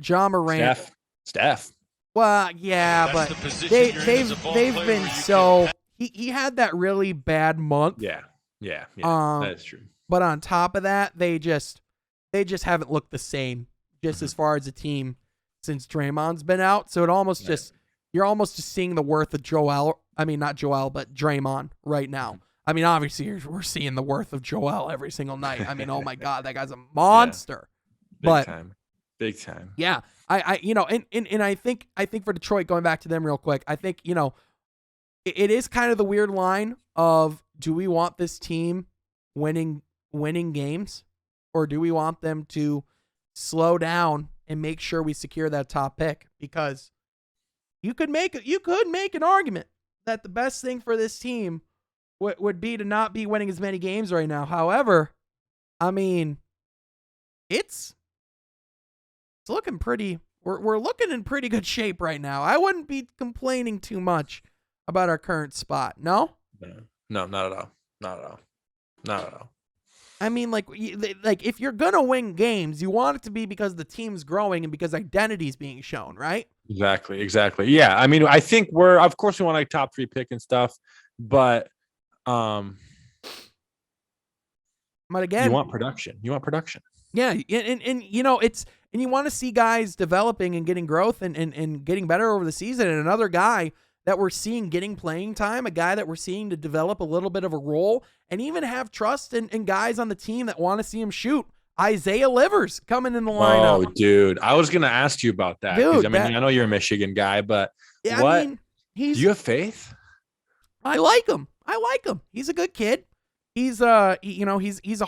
Ja Morant. Steph. Well, yeah, but they've been so he had that really bad month. Yeah. That is true. But on top of that, they just haven't looked the same as far as a team since Draymond's been out. So it almost you're almost just seeing the worth of not Joel, but Draymond right now. I mean, obviously we're seeing the worth of Joel every single night. I mean, oh my God, that guy's a monster. Big time. Big time. Yeah. And I think for Detroit, going back to them real quick, I think, it is kind of the weird line of, do we want this team winning games, or do we want them to slow down and make sure we secure that top pick? Because you could make an argument that the best thing for this team would be to not be winning as many games right now. However, I mean, it's looking pretty. We're looking in pretty good shape right now. I wouldn't be complaining too much about our current spot. No, not at all. Not at all. I mean, like if you're gonna win games, you want it to be because the team's growing and because identity's being shown, right? Exactly. Yeah. I mean, I think of course we want a top 3 pick and stuff, but again, you want production. Yeah, and you want to see guys developing and getting growth and getting better over the season. And another guy that we're seeing getting playing time, a guy that we're seeing to develop a little bit of a role and even have trust in guys on the team that want to see him shoot. Isaiah Livers coming in the lineup. Oh, dude. I was going to ask you about that. Dude, I know you're a Michigan guy, but yeah, what? I mean, do you have faith? I like him. He's a good kid. He's he's a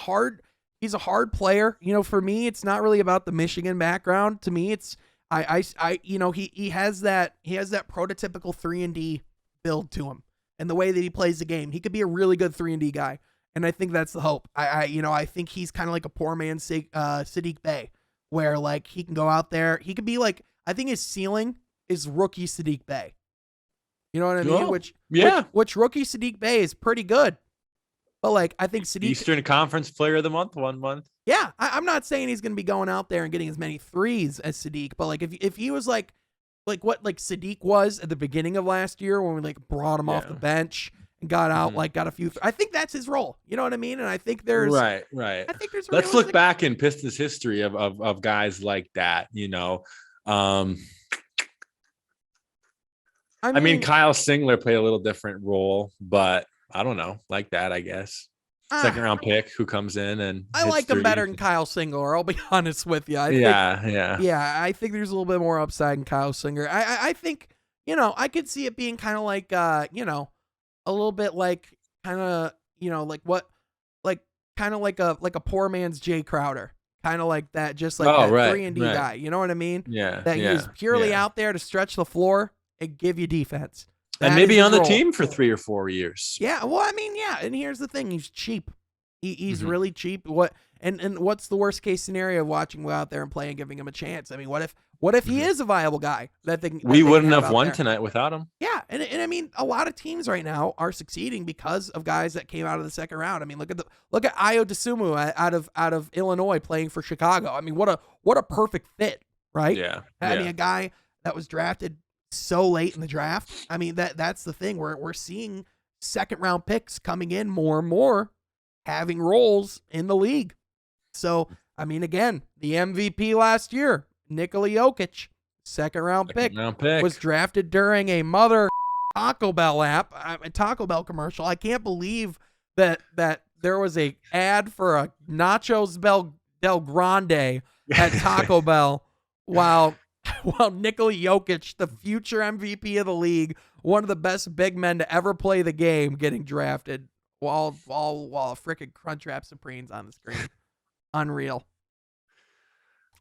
hard player. For me, it's not really about the Michigan background. To me, it's he has that prototypical 3-and-D build to him and the way that he plays the game. He could be a really good 3-and-D guy. And I think that's the hope. I think he's kind of like a poor man's Sadiq Bey, where like he can go out there. He could be like, I think his ceiling is rookie Sadiq Bey. You know what I mean? Which rookie Sadiq Bey is pretty good. But like, I think Sadiq, Eastern Conference Player of the Month, 1 month. Yeah, I'm not saying he's going to be going out there and getting as many threes as Sadiq, but like if he was like what like Sadiq was at the beginning of last year when we like brought him off the bench and got out, got a few. I think that's his role. You know what I mean? And I think there's right. I think there's. Let's look back in Pistons history of guys like that. I mean, Kyle Singler played a little different role, but I don't know, like that, I guess. Second round pick who comes in and I like him better than Kyle Singler. I'll be honest with you. Yeah. I think there's a little bit more upside in Kyle Singler. I think I could see it being kind of like a little bit like kind of kind of like a poor man's Jay Crowder, kind of like that, just like that 3-and-D guy. You know what I mean? Yeah. That he's purely out there to stretch the floor and give you defense. And maybe on the team for 3 or 4 years. Yeah, well, I mean, yeah. And here's the thing: he's cheap. He's really cheap. And what's the worst case scenario of watching him out there and play and giving him a chance? I mean, what if he is a viable guy that we wouldn't have won tonight without him? Yeah, and I mean, a lot of teams right now are succeeding because of guys that came out of the second round. I mean, look at Ayo Dosunmu out of Illinois playing for Chicago. I mean, what a perfect fit, right? Yeah. I mean, a guy that was drafted so late in the draft. I mean, that's the thing. We're seeing second round picks coming in more and more, having roles in the league. So, I mean, again, the MVP last year, Nikola Jokic, second round pick, was drafted during a mother Taco Bell commercial. I can't believe that there was a ad for a Nachos Del Grande at Taco Bell while Nikola Jokic, the future MVP of the league, one of the best big men to ever play the game, getting drafted while freaking Crunchwrap Supreme's on the screen. Unreal.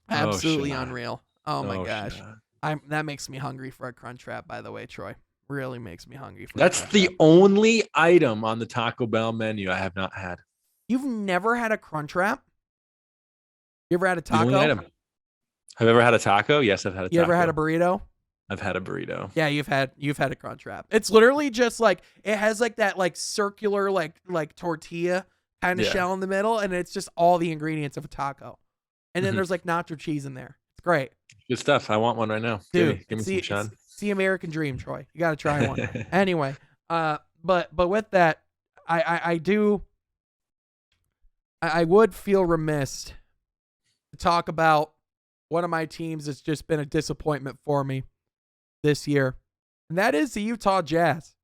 Absolutely unreal. Oh my gosh. That makes me hungry for a Crunchwrap, by the way, Troy. Really makes me hungry for That's the only item on the Taco Bell menu I have not had. You've never had a Crunchwrap? You ever had a taco? The only item. Have you ever had a taco? Yes, I've had a taco. You ever had a burrito? I've had a burrito. Yeah, you've had a Crunchwrap. It's literally just like, it has like that like circular like tortilla kind of shell in the middle, and it's just all the ingredients of a taco. And then there's like nacho cheese in there. It's great. Good stuff. I want one right now. Dude, give me some, Sean. It's the American dream, Troy. You got to try one. Anyway, but with that, I would feel remiss to talk about one of my teams that's just been a disappointment for me this year, and that is the Utah Jazz.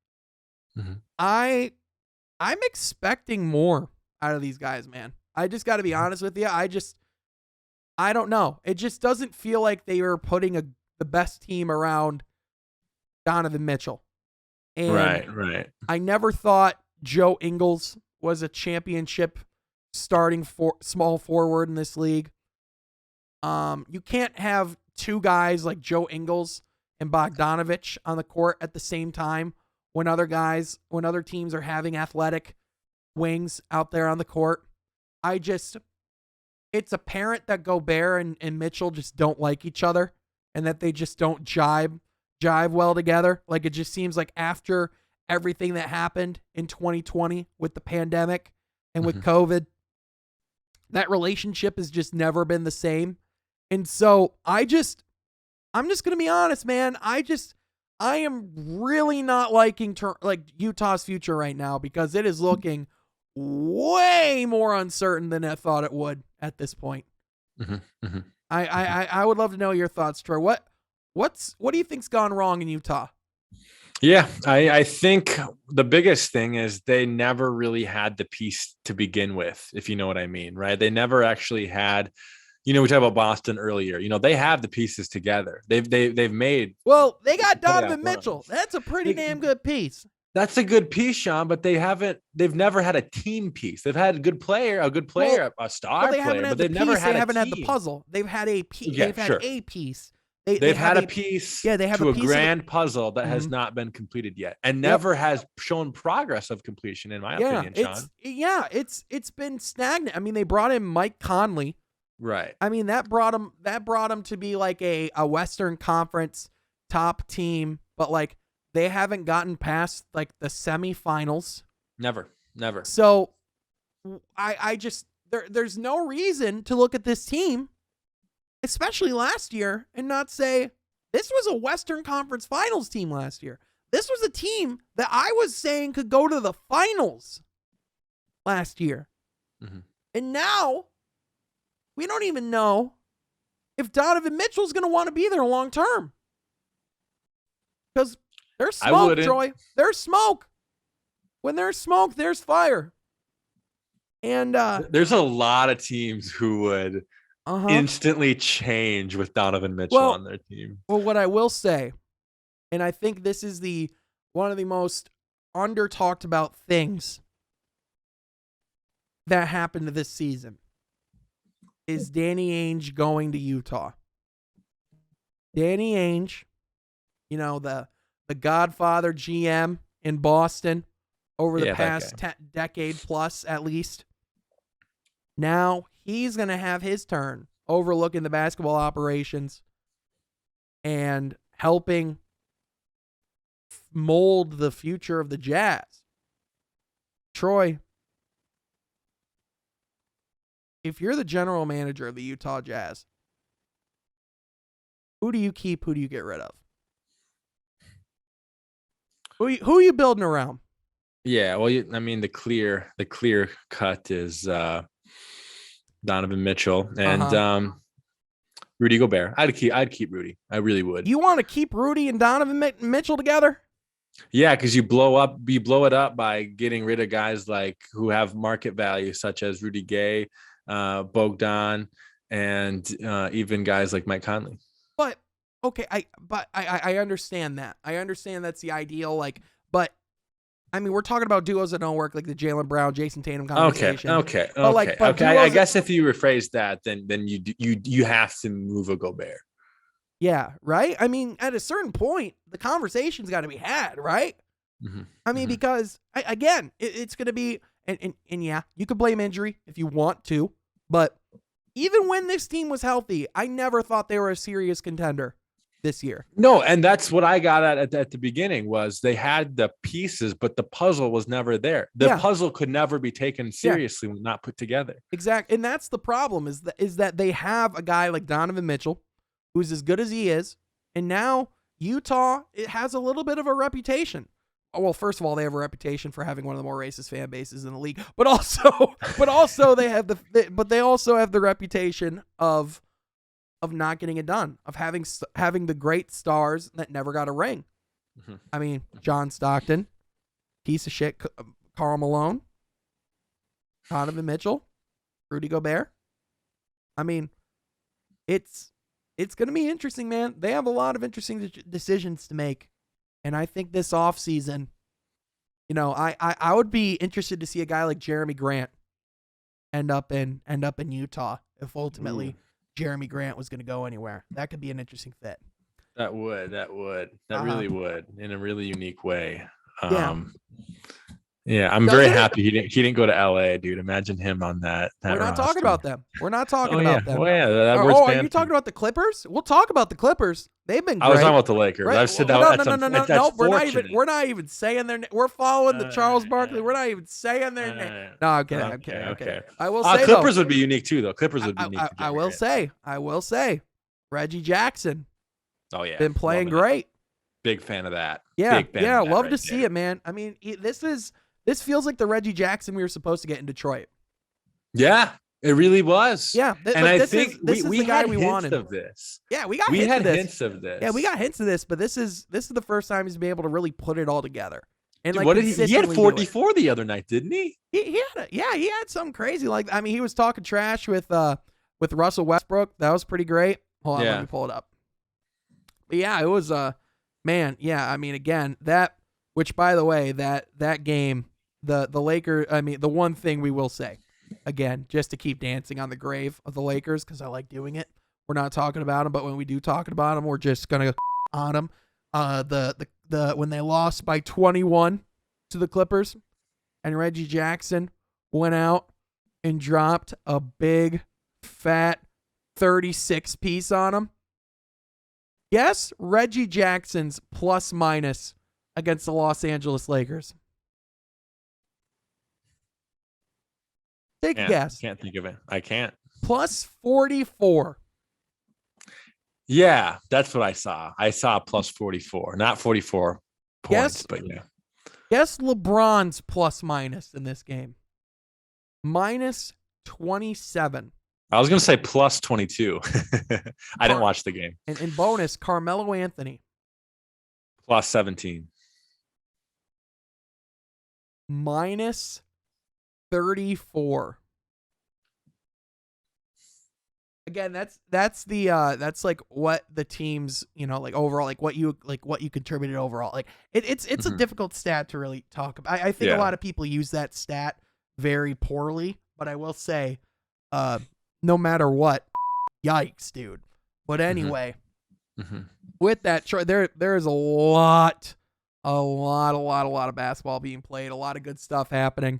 I'm expecting more out of these guys, man. I just got to be honest with you. I don't know. It just doesn't feel like they were putting the best team around Donovan Mitchell. And Right. I never thought Joe Ingles was a championship starting small forward in this league. You can't have two guys like Joe Ingles and Bogdanovich on the court at the same time when other teams are having athletic wings out there on the court. It's apparent that Gobert and Mitchell just don't like each other and that they just don't jive well together. Like, it just seems like after everything that happened in 2020 with the pandemic and with COVID, that relationship has just never been the same. And so I'm just going to be honest, man. I am really not liking Utah's future right now because it is looking way more uncertain than I thought it would at this point. I would love to know your thoughts, Troy. What do you think's gone wrong in Utah? Yeah, I think the biggest thing is they never really had the piece to begin with, if you know what I mean, right? They never actually had, we talked about Boston earlier. They have the pieces together. They've made. Well, they got Donovan Mitchell. That's a pretty damn good piece. That's a good piece, Sean, but they've never had a team piece. They've had a good player, a star player, but they've never had the puzzle. They've had a piece. Yeah, they've had a piece. They've had a piece they have to a a grand puzzle that has not been completed yet and never has shown progress of completion, in my opinion, Sean. It's been stagnant. I mean, they brought in Mike Conley. Right. I mean, that brought him to be like a Western Conference top team, but like they haven't gotten past like the semifinals. Never. So I just there's no reason to look at this team, especially last year, and not say this was a Western Conference Finals team last year. This was a team that I was saying could go to the finals last year. And now we don't even know if Donovan Mitchell's going to want to be there long term. Because there's smoke, Troy. There's smoke. When there's smoke, there's fire. And there's a lot of teams who would instantly change with Donovan Mitchell on their team. Well, what I will say, and I think this is one of the most under talked about things that happened this season, is Danny Ainge going to Utah. Danny Ainge, the Godfather GM in Boston over the past decade plus at least. Now he's going to have his turn overlooking the basketball operations and helping mold the future of the Jazz. Troy, if you're the general manager of the Utah Jazz, who do you keep? Who do you get rid of? Who are you building around? Yeah, well, the clear cut is Donovan Mitchell and Rudy Gobert. I'd keep Rudy. I really would. You want to keep Rudy and Donovan Mitchell together? Yeah, because you blow it up by getting rid of guys like who have market value, such as Rudy Gay, Bogdan, and even guys like Mike Conley. But okay, I understand that. I understand that's the ideal. But I mean, we're talking about duos that don't work, like the Jaylen Brown, Jason Tatum conversation. Okay. I guess if you rephrase that, then you have to move a Gobert. Yeah, right. I mean, at a certain point, the conversation's got to be had, right? I mean, because again, it's going to be, and yeah, you could blame injury if you want to, but even when this team was healthy, I never thought they were a serious contender this year. No, and that's what I got at the begining was they had the pieces, but the puzzle was never there. The puzzle could never be taken seriously when not put together. Exactly, and that's the problem is that they have a guy like Donovan Mitchell, who's as good as he is, and now Utah, it has a little bit of a reputation. Well, first of all, they have a reputation for having one of the more racist fan bases in the league, but also they also have the reputation of not getting it done, of having the great stars that never got a ring. I mean, John Stockton, piece of shit, Karl Malone, Donovan Mitchell, Rudy Gobert. I mean, it's going to be interesting, man. They have a lot of interesting decisions to make. And I think this offseason, I would be interested to see a guy like Jeremy Grant end up in Utah if ultimately Jeremy Grant was going to go anywhere. That could be an interesting fit. That really would, in a really unique way. Yeah, I'm very happy he didn't go to LA, dude. Imagine him on that. We're not talking about them. We're not talking about them. Well, yeah. Are you talking about the Clippers? We'll talk about the Clippers. They've been great. I was talking about the Lakers. Right? I've said that. No. We're not even saying their name. We're following the Charles Barkley. We're not even saying their name. No, I'm kidding. Okay. I will say Clippers would be unique too, though. Clippers would be unique. I will say, Reggie Jackson. Oh yeah, been playing great. Big fan of that. Yeah, love to see it, man. I mean, this feels like the Reggie Jackson we were supposed to get in Detroit. Yeah, it really was. Yeah, and I think we the guy had we hints wanted. of this. Yeah, we had hints of this. Yeah, we got hints of this, but this is the first time he's been able to really put it all together. And dude, what did he had 44 the other night, didn't he? He had something crazy. Like, I mean, he was talking trash with Russell Westbrook. That was pretty great. Hold on, let me pull it up. But yeah, it was man. Yeah, I mean, again, which by the way, that game. The Lakers, I mean, the one thing we will say, again, just to keep dancing on the grave of the Lakers, because I like doing it. We're not talking about them, but when we do talk about them, we're just gonna on them. When they lost by 21 to the Clippers, and Reggie Jackson went out and dropped a big, fat 36 piece on them. Guess Reggie Jackson's plus minus against the Los Angeles Lakers. Take a guess. Can't think of it. I can't. Plus 44. Yeah, that's what I saw. I saw plus 44, not 44 points, but yeah. Guess LeBron's plus minus in this game. Minus 27. I was going to say plus 22. I didn't watch the game. And in bonus, Carmelo Anthony. Plus 17. Minus 34. Again, that's like what the teams, like overall, like what you contributed overall. Like it's a difficult stat to really talk about. I think a lot of people use that stat very poorly, but I will say, no matter what, yikes, dude. But anyway, with that, there is a lot of basketball being played, a lot of good stuff happening.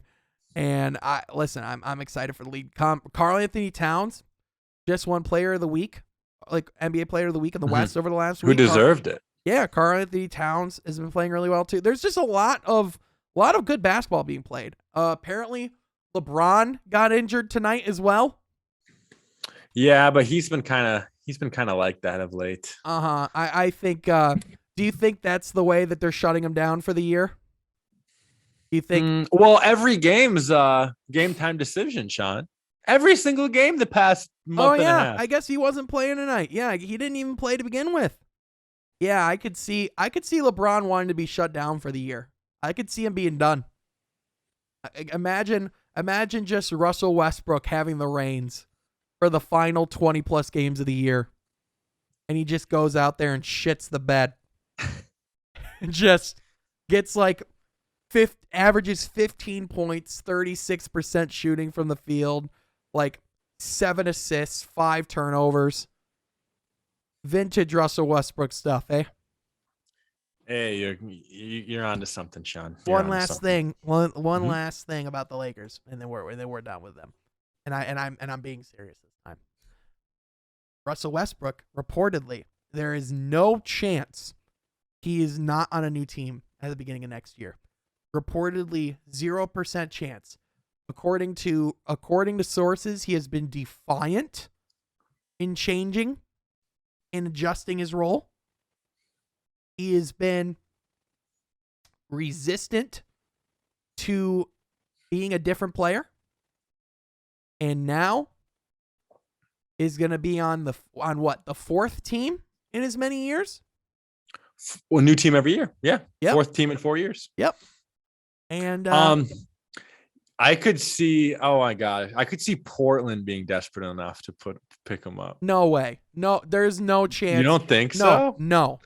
And I'm excited for the league. Karl Anthony Towns just won Player of the Week, like NBA Player of the Week in the West over the last week. Who deserved it? Yeah, Karl Anthony Towns has been playing really well too. There's just a lot of good basketball being played. Apparently, LeBron got injured tonight as well. Yeah, but he's been kind of like that of late. I think. Do you think that's the way that they're shutting him down for the year? You think? Well, every game's game time decision, Sean. Every single game the past month and a half. I guess he wasn't playing tonight. Yeah, he didn't even play to begin with. Yeah, I could see LeBron wanting to be shut down for the year. I could see him being done. Imagine just Russell Westbrook having the reins for the final 20 plus games of the year. And he just goes out there and shits the bed. And just gets like averages 15 points, 36% shooting from the field, like 7 assists, 5 turnovers. Vintage Russell Westbrook stuff, eh? Hey, you're onto something, Sean. One last thing about the Lakers, and then we're done with them. And I'm being serious this time. Russell Westbrook, reportedly, there is no chance he is not on a new team at the beginning of next year. Reportedly 0% chance. According to sources, he has been defiant in changing and adjusting his role. He has been resistant to being a different player. And now is going to be on the fourth team in as many years? Well, new team every year. Yeah. Yep. Fourth team in 4 years. Yep. And I could see, oh my God, I could see Portland being desperate enough to pick him up. No way. No, there's no chance. You don't think so? No.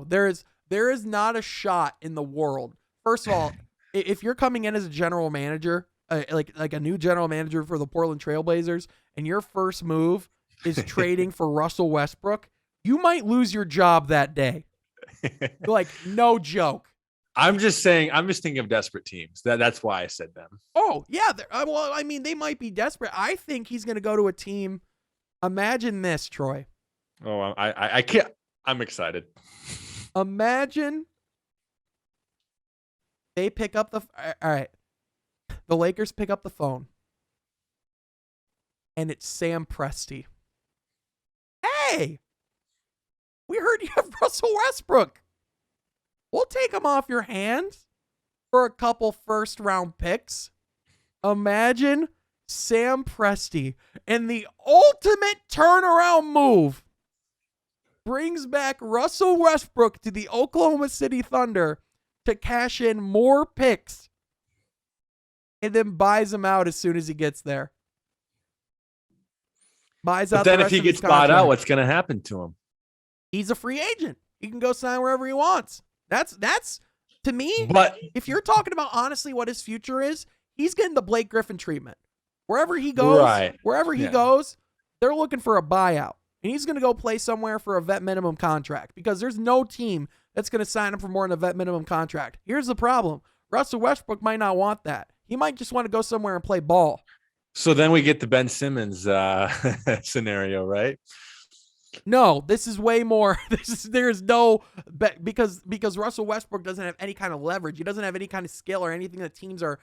There is not a shot in the world. First of all, if you're coming in as a general manager, like a new general manager for the Portland Trailblazers, and your first move is trading for Russell Westbrook, you might lose your job that day. Like, no joke. I'm just thinking of desperate teams. That's why I said them. Oh, yeah. Well, I mean, they might be desperate. I think he's going to go to a team. Imagine this, Troy. Oh, I can't. I'm excited. Imagine they pick up all right. The Lakers pick up the phone, and it's Sam Presti. Hey, we heard you have Russell Westbrook. We'll take him off your hands for a couple first-round picks. Imagine Sam Presti, and the ultimate turnaround move brings back Russell Westbrook to the Oklahoma City Thunder to cash in more picks and then buys him out as soon as he gets there. Buys out. But then if he gets bought out, what's going to happen to him? He's a free agent. He can go sign wherever he wants. That's to me. But if you're talking about honestly what his future is, he's getting the Blake Griffin treatment. Wherever he goes, goes, they're looking for a buyout. And he's going to go play somewhere for a vet minimum contract because there's no team that's going to sign him for more than a vet minimum contract. Here's the problem. Russell Westbrook might not want that. He might just want to go somewhere and play ball. So then we get the Ben Simmons scenario, right? No, this is way more. There's no because Russell Westbrook doesn't have any kind of leverage. He doesn't have any kind of skill or anything that teams are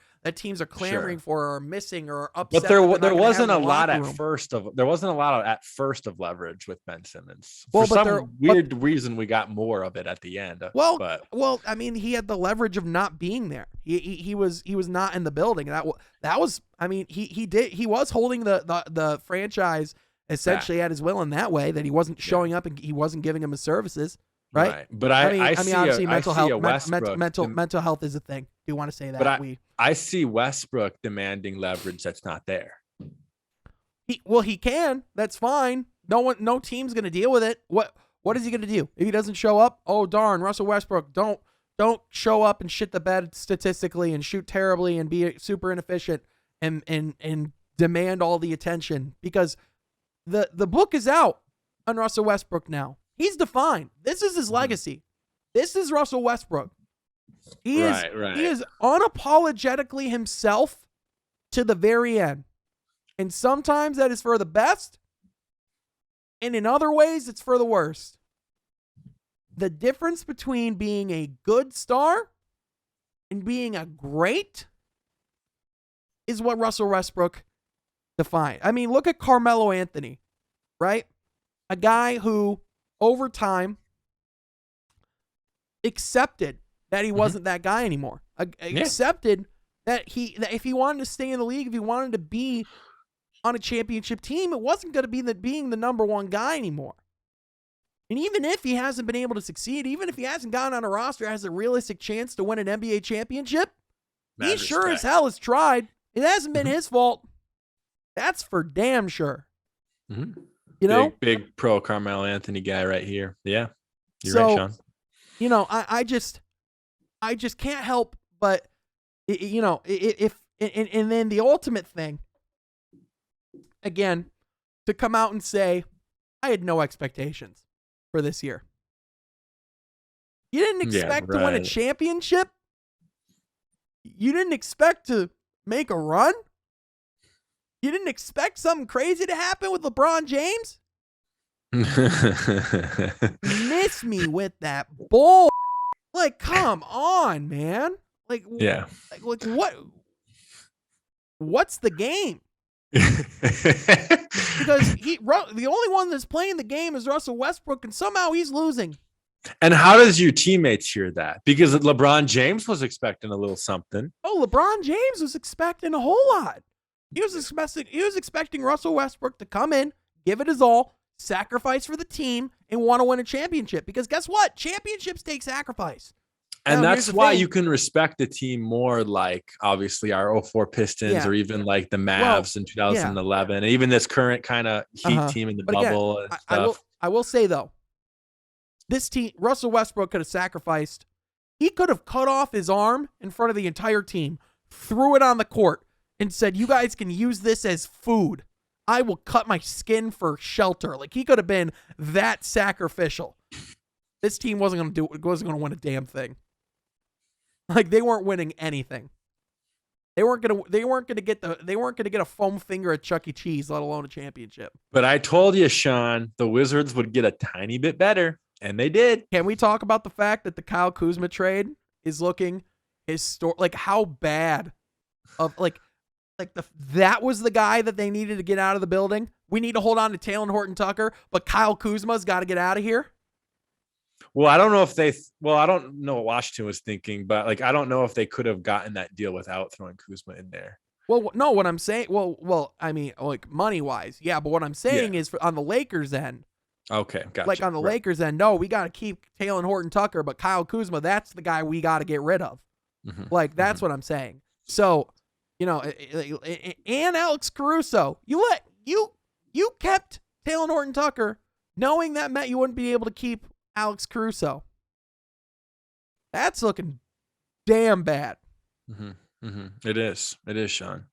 clamoring for or missing or upset. But there wasn't a lot at first of leverage with Ben Simmons. For some weird reason, we got more of it at the end. Well, I mean, he had the leverage of not being there. He was not in the building. That was. I mean, he was holding the franchise essentially at his will in that way that he wasn't showing up and he wasn't giving him his services, right? But I mean, obviously mental health is a thing. Do you want to say that? But I see Westbrook demanding leverage that's not there. He can. That's fine. No team's going to deal with it. What is he going to do if he doesn't show up? Oh darn, Russell Westbrook, don't show up and shit the bed statistically and shoot terribly and be super inefficient and demand all the attention because the book is out on Russell Westbrook now. He's defined. This is his legacy. This is Russell Westbrook. He is unapologetically himself to the very end. And sometimes that is for the best, and in other ways it's for the worst. The difference between being a good star and being a great is what Russell Westbrook defined. I mean, look at Carmelo Anthony, right? A guy who, over time, accepted that he wasn't that guy anymore. Accepted that if he wanted to stay in the league, if he wanted to be on a championship team, it wasn't going to be being the number one guy anymore. And even if he hasn't been able to succeed, even if he hasn't gotten on a roster, has a realistic chance to win an NBA championship, he sure as hell has tried. It hasn't been his fault. That's for damn sure. Mm-hmm. You know? Big pro Carmelo Anthony guy right here. Yeah. You're right, Sean. You know, I just can't help but, you know, and then the ultimate thing, again, to come out and say, I had no expectations for this year. You didn't expect to win a championship? You didn't expect to make a run? You didn't expect something crazy to happen with LeBron James? Miss me with that bull. Like, come on, man. Like, like what's the game? Because the only one that's playing the game is Russell Westbrook, and somehow he's losing. And how does your teammates hear that? Because LeBron James was expecting a little something. Oh, LeBron James was expecting a whole lot. He was expecting Russell Westbrook to come in, give it his all, sacrifice for the team, and want to win a championship. Because guess what? Championships take sacrifice. And that's why you can respect a team more, like obviously our 04 Pistons or even like the Mavs in 2011, and even this current kind of Heat team in the bubble and stuff. I will say though, this team, Russell Westbrook could have sacrificed. He could have cut off his arm in front of the entire team, threw it on the court, and said, "You guys can use this as food. I will cut my skin for shelter." Like, he could have been that sacrificial. This team wasn't going to win a damn thing. Like, they weren't winning anything. They weren't gonna get a foam finger at Chuck E. Cheese, let alone a championship. But I told you, Sean, the Wizards would get a tiny bit better, and they did. Can we talk about the fact that the Kyle Kuzma trade is looking historic? Like, how bad of that was the guy that they needed to get out of the building. We need to hold on to Talen Horton-Tucker, but Kyle Kuzma's got to get out of here. Well, I don't know if I don't know what Washington was thinking, but like, I don't know if they could have gotten that deal without throwing Kuzma in there. Well, no, what I'm saying, I mean, like, money wise, yeah, but what I'm saying is on the Lakers end. Okay, gotcha. Like, on the Lakers end, no, we got to keep Talen Horton-Tucker, but Kyle Kuzma, that's the guy we got to get rid of. Mm-hmm. Like, that's what I'm saying. So, you know, and Alex Caruso, you kept Talen Horton-Tucker, knowing that meant you wouldn't be able to keep Alex Caruso. That's looking damn bad. Mm-hmm. Mm-hmm. It is, Sean.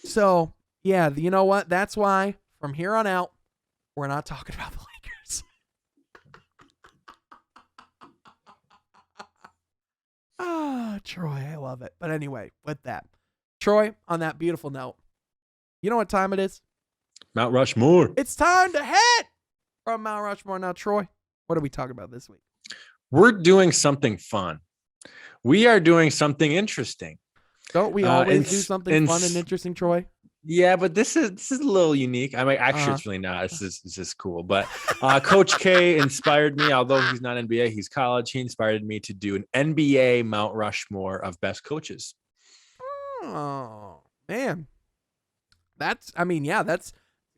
So, yeah, you know what? That's why from here on out, we're not talking about the Lakers. Troy, I love it. But anyway, with that, Troy, on that beautiful note, you know what time it is? Mount Rushmore. It's time to head from Mount Rushmore. Now, Troy, what are we talking about this week? We're doing something fun. We are doing something interesting. Don't we always do something fun and interesting, Troy? Yeah, but this is a little unique. I mean, actually, it's really not. It's just cool. But Coach K inspired me. Although he's not NBA, he's college. He inspired me to do an NBA Mount Rushmore of best coaches. Oh, man. That's a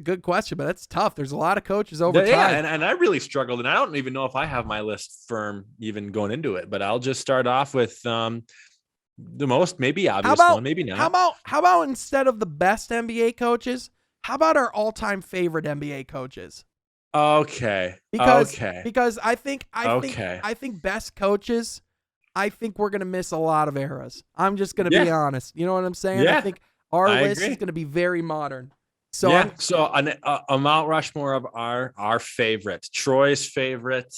good question, but that's tough. There's a lot of coaches over time. Yeah, and I really struggled, and I don't even know if I have my list firm even going into it, but I'll just start off with the most maybe obvious one, maybe not. How about instead of the best NBA coaches, how about our all-time favorite NBA coaches? Okay. Because I think best coaches, I think we're going to miss a lot of eras. I'm just going to be honest. You know what I'm saying? Yeah. I think our list is going to be very modern. So a Mount Rushmore of our favorite, Troy's favorite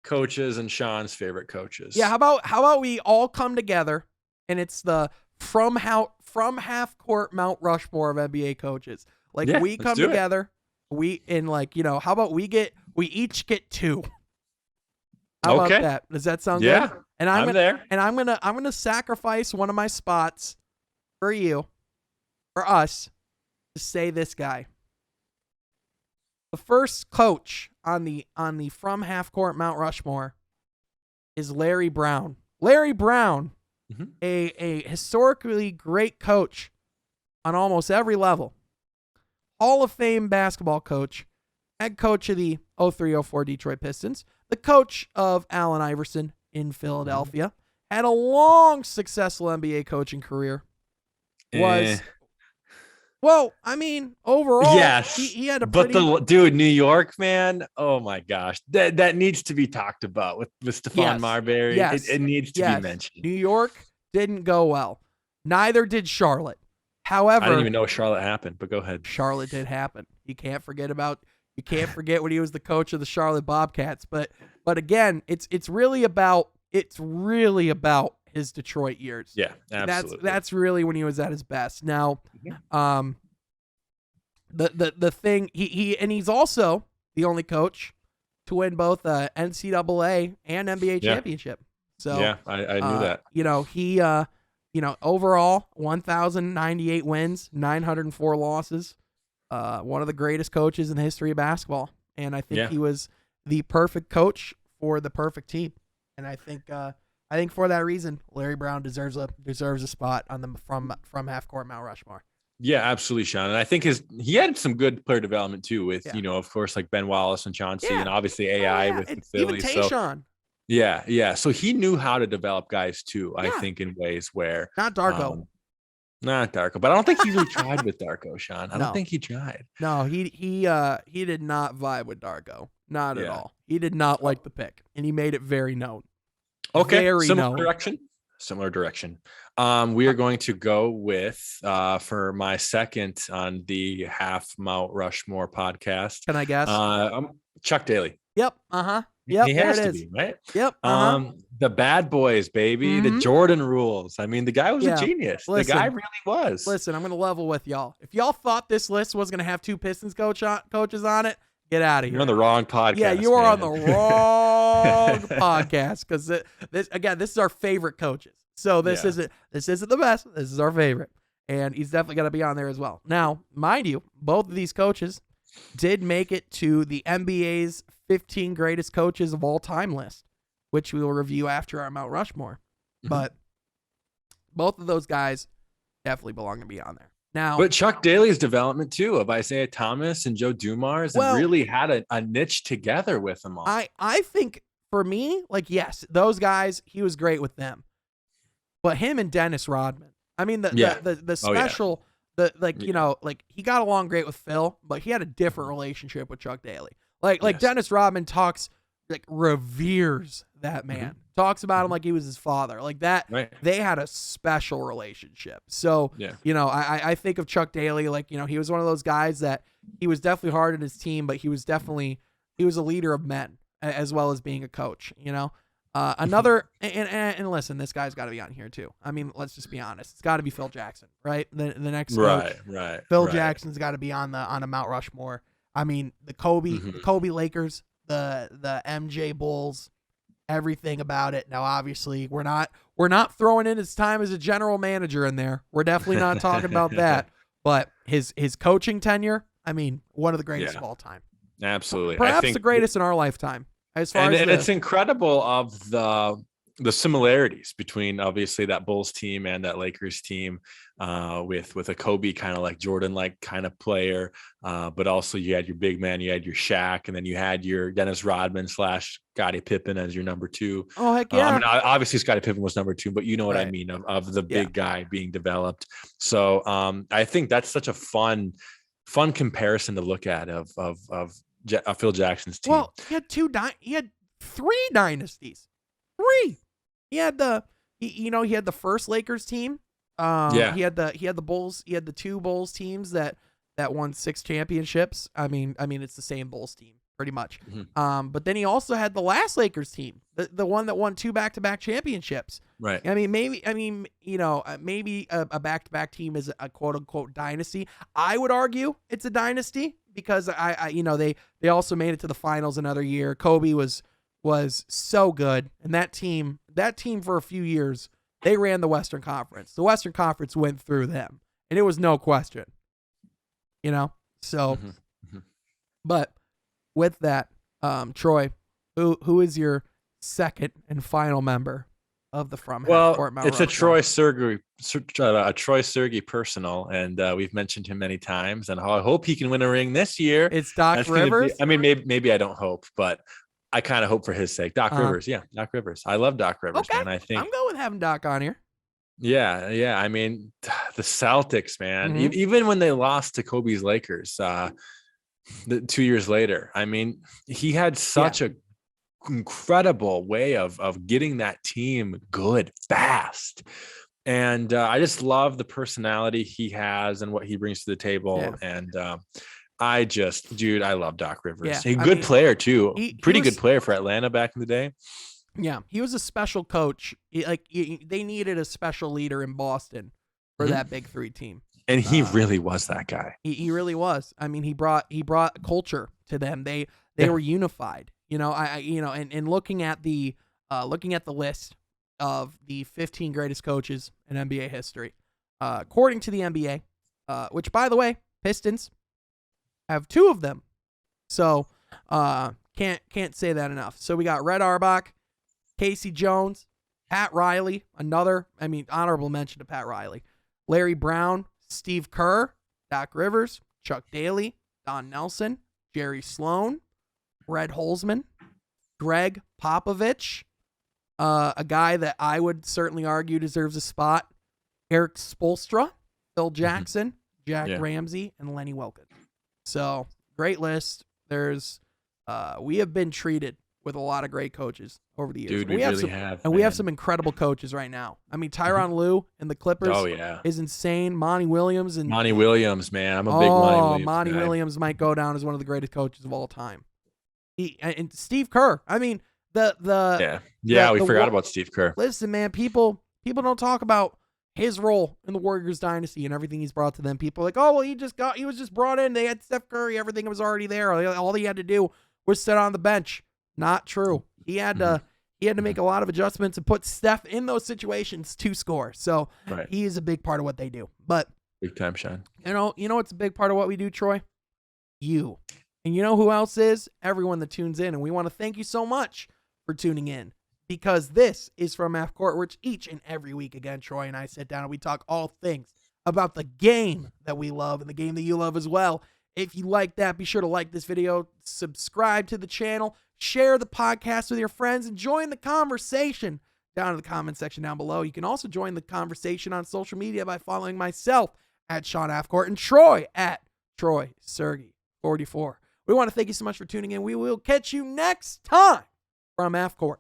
coaches and Sean's favorite coaches. Yeah, how about we all come together and it's the from half court Mount Rushmore of NBA coaches. Like, we come together, how about we each get two? How about that? Does that sound good? And I'm gonna sacrifice one of my spots for us. To say this guy. The first coach on the from half court Mount Rushmore is Larry Brown. Larry Brown, a historically great coach on almost every level. Hall of Fame basketball coach, head coach of the 03-04 Detroit Pistons, the coach of Allen Iverson in Philadelphia, had a long successful NBA coaching career. Well, I mean, overall, yes, he had a New York, man. Oh my gosh, that needs to be talked about with Stephon Marbury. Yes, it needs to be mentioned. New York didn't go well. Neither did Charlotte. However, I didn't even know Charlotte happened, but go ahead. Charlotte did happen. You can't forget when he was the coach of the Charlotte Bobcats. But again, it's really about his Detroit years. Yeah, absolutely. That's really when he was at his best. Now, the thing he's also the only coach to win both NCAA and NBA championship. So yeah, I knew that. He overall 1,098 wins, 904 losses. One of the greatest coaches in the history of basketball, and I think he was the perfect coach for the perfect team. And I think for that reason, Larry Brown deserves a spot on the from half court Mount Rushmore. Yeah, absolutely, Sean. And I think he had some good player development too with, of course, like Ben Wallace and Chauncey and obviously AI with the Phillies. Even Tayshaun. Yeah. So he knew how to develop guys too, I Yeah. think, in ways where Not Darko. Not Darko, but I don't think he really tried with Darko, Sean. I No. don't think he tried. No, he did not vibe with Darko. Not at Yeah. all. He did not like the pick, and he made it very known. Okay. Very Similar known. direction. Similar direction. We are going to go with for my second on the half Mount Rushmore podcast. Can I guess? Chuck Daly. Yep. Yep. He has to be, right? Yep. The bad boys, baby. The Jordan rules. I mean, the guy was a genius. The guy really was. Listen, I'm going to level with y'all. If y'all thought this list was going to have two Pistons coaches on it, get out of here. You're on the wrong podcast. Yeah, you are on the wrong podcast because this is our favorite coaches. So this isn't the best. This is our favorite, and he's definitely going to be on there as well. Now, mind you, both of these coaches did make it to the NBA's 15 greatest coaches of all time list, which we will review after our Mount Rushmore. But both of those guys definitely belong to be on there. Now, but Chuck Daly's development too of Isaiah Thomas and Joe Dumars really had a niche together with them all. I think for me, like, yes, those guys, he was great with them. But him and Dennis Rodman, I mean, the special, he got along great with Phil, but he had a different relationship with Chuck Daly. Like Dennis Rodman reveres that man, talks about him like he was his father, like that. Right. They had a special relationship. So, I think of Chuck Daly, he was one of those guys that he was definitely hard on his team, but he was a leader of men as well as being a coach, Another and listen, this guy's got to be on here too. I mean, let's just be honest. It's got to be Phil Jackson, right? The next coach. Right. Phil Jackson's got to be on a Mount Rushmore. I mean, the Kobe Lakers, the MJ Bulls, everything about it. Now, obviously, we're not throwing in his time as a general manager in there. We're definitely not talking about that. But his coaching tenure, I mean, one of the greatest of all time. Absolutely, perhaps the greatest in our lifetime. And it's incredible of the similarities between obviously that Bulls team and that Lakers team with a Kobe kind of like Jordan like kind of player, but also you had your big man, you had your Shaq, and then you had your Dennis Rodman / Scottie Pippen as your number two. Oh heck yeah! I mean, obviously Scottie Pippen was number two, but you know what I mean of the big guy being developed. So I think that's such a fun comparison to look at of Phil Jackson's team. Well, he had three dynasties. Three. He had he had the first Lakers team. He had the Bulls. He had the two Bulls teams that won 6 championships. I mean, it's the same Bulls team pretty much. But then he also had the last Lakers team, the one that won 2 back-to-back championships. Right. I mean, maybe a back-to-back team is a quote-unquote dynasty. I would argue it's a dynasty because they also made it to the finals another year. Kobe was so good, and that team for a few years, they ran the Western Conference. The Western Conference went through them, and it was no question. So, but with that, Troy, who is your second and final member of the From Half Court Mount Rushmore? It's a Troy Sergey personal, and we've mentioned him many times, and I hope he can win a ring this year. It's Doc Rivers. Maybe I don't hope, but I kind of hope for his sake. Doc Rivers. Yeah, Doc Rivers. I love Doc Rivers, man. I think I'm going with having Doc on here. Yeah. I mean, the Celtics, man, even when they lost to Kobe's Lakers 2 years later, I mean, he had such a incredible way of getting that team good fast. And I just love the personality he has and what he brings to the table. Yeah. And I love Doc Rivers. Yeah. He's a good player too. Pretty good player for Atlanta back in the day. Yeah, he was a special coach. They needed a special leader in Boston for that Big Three team. And he really was that guy. He really was. I mean, he brought culture to them. They were unified. And looking at the list of the 15 greatest coaches in NBA history, according to the NBA, which by the way, Pistons have 2 of them. So can't say that enough. So we got Red Auerbach, Casey Jones, Pat Riley, honorable mention to Pat Riley, Larry Brown, Steve Kerr, Doc Rivers, Chuck Daly, Don Nelson, Jerry Sloan, Red Holzman, Greg Popovich, A guy that I would certainly argue deserves a spot, Eric Spoelstra, Phil Jackson, Jack Ramsey, and Lenny Wilkins. So, great list. We have been treated with a lot of great coaches over the years. Dude, we really have. And we have some incredible coaches right now. I mean, Tyronn Lue and the Clippers is insane. Monty Williams. Monty Williams, man. I'm a big Monty Williams Monty guy. Williams might go down as one of the greatest coaches of all time. And Steve Kerr. I mean, we forgot about Steve Kerr. Listen, man, people don't talk about his role in the Warriors dynasty and everything he's brought to them. People are like, oh, well, he was just brought in. They had Steph Curry. Everything was already there. All he had to do was sit on the bench. Not true. He had to make a lot of adjustments and put Steph in those situations to score. So he is a big part of what they do. But big time, Sean. You know what's a big part of what we do, Troy? You. And you know who else is? Everyone that tunes in. And we want to thank you so much for tuning in, because this is From Half Court, which each and every week, again, Troy and I sit down and we talk all things about the game that we love and the game that you love as well. If you like that, be sure to like this video, subscribe to the channel, share the podcast with your friends, and join the conversation down in the comment section down below. You can also join the conversation on social media by following myself at Sean Halfcourt and Troy at Troy Sergey 44. We want to thank you so much for tuning in. We will catch you next time from Half Court.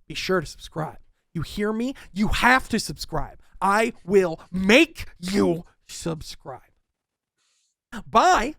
Be sure to subscribe. You hear me? You have to subscribe. I will make you subscribe. Bye.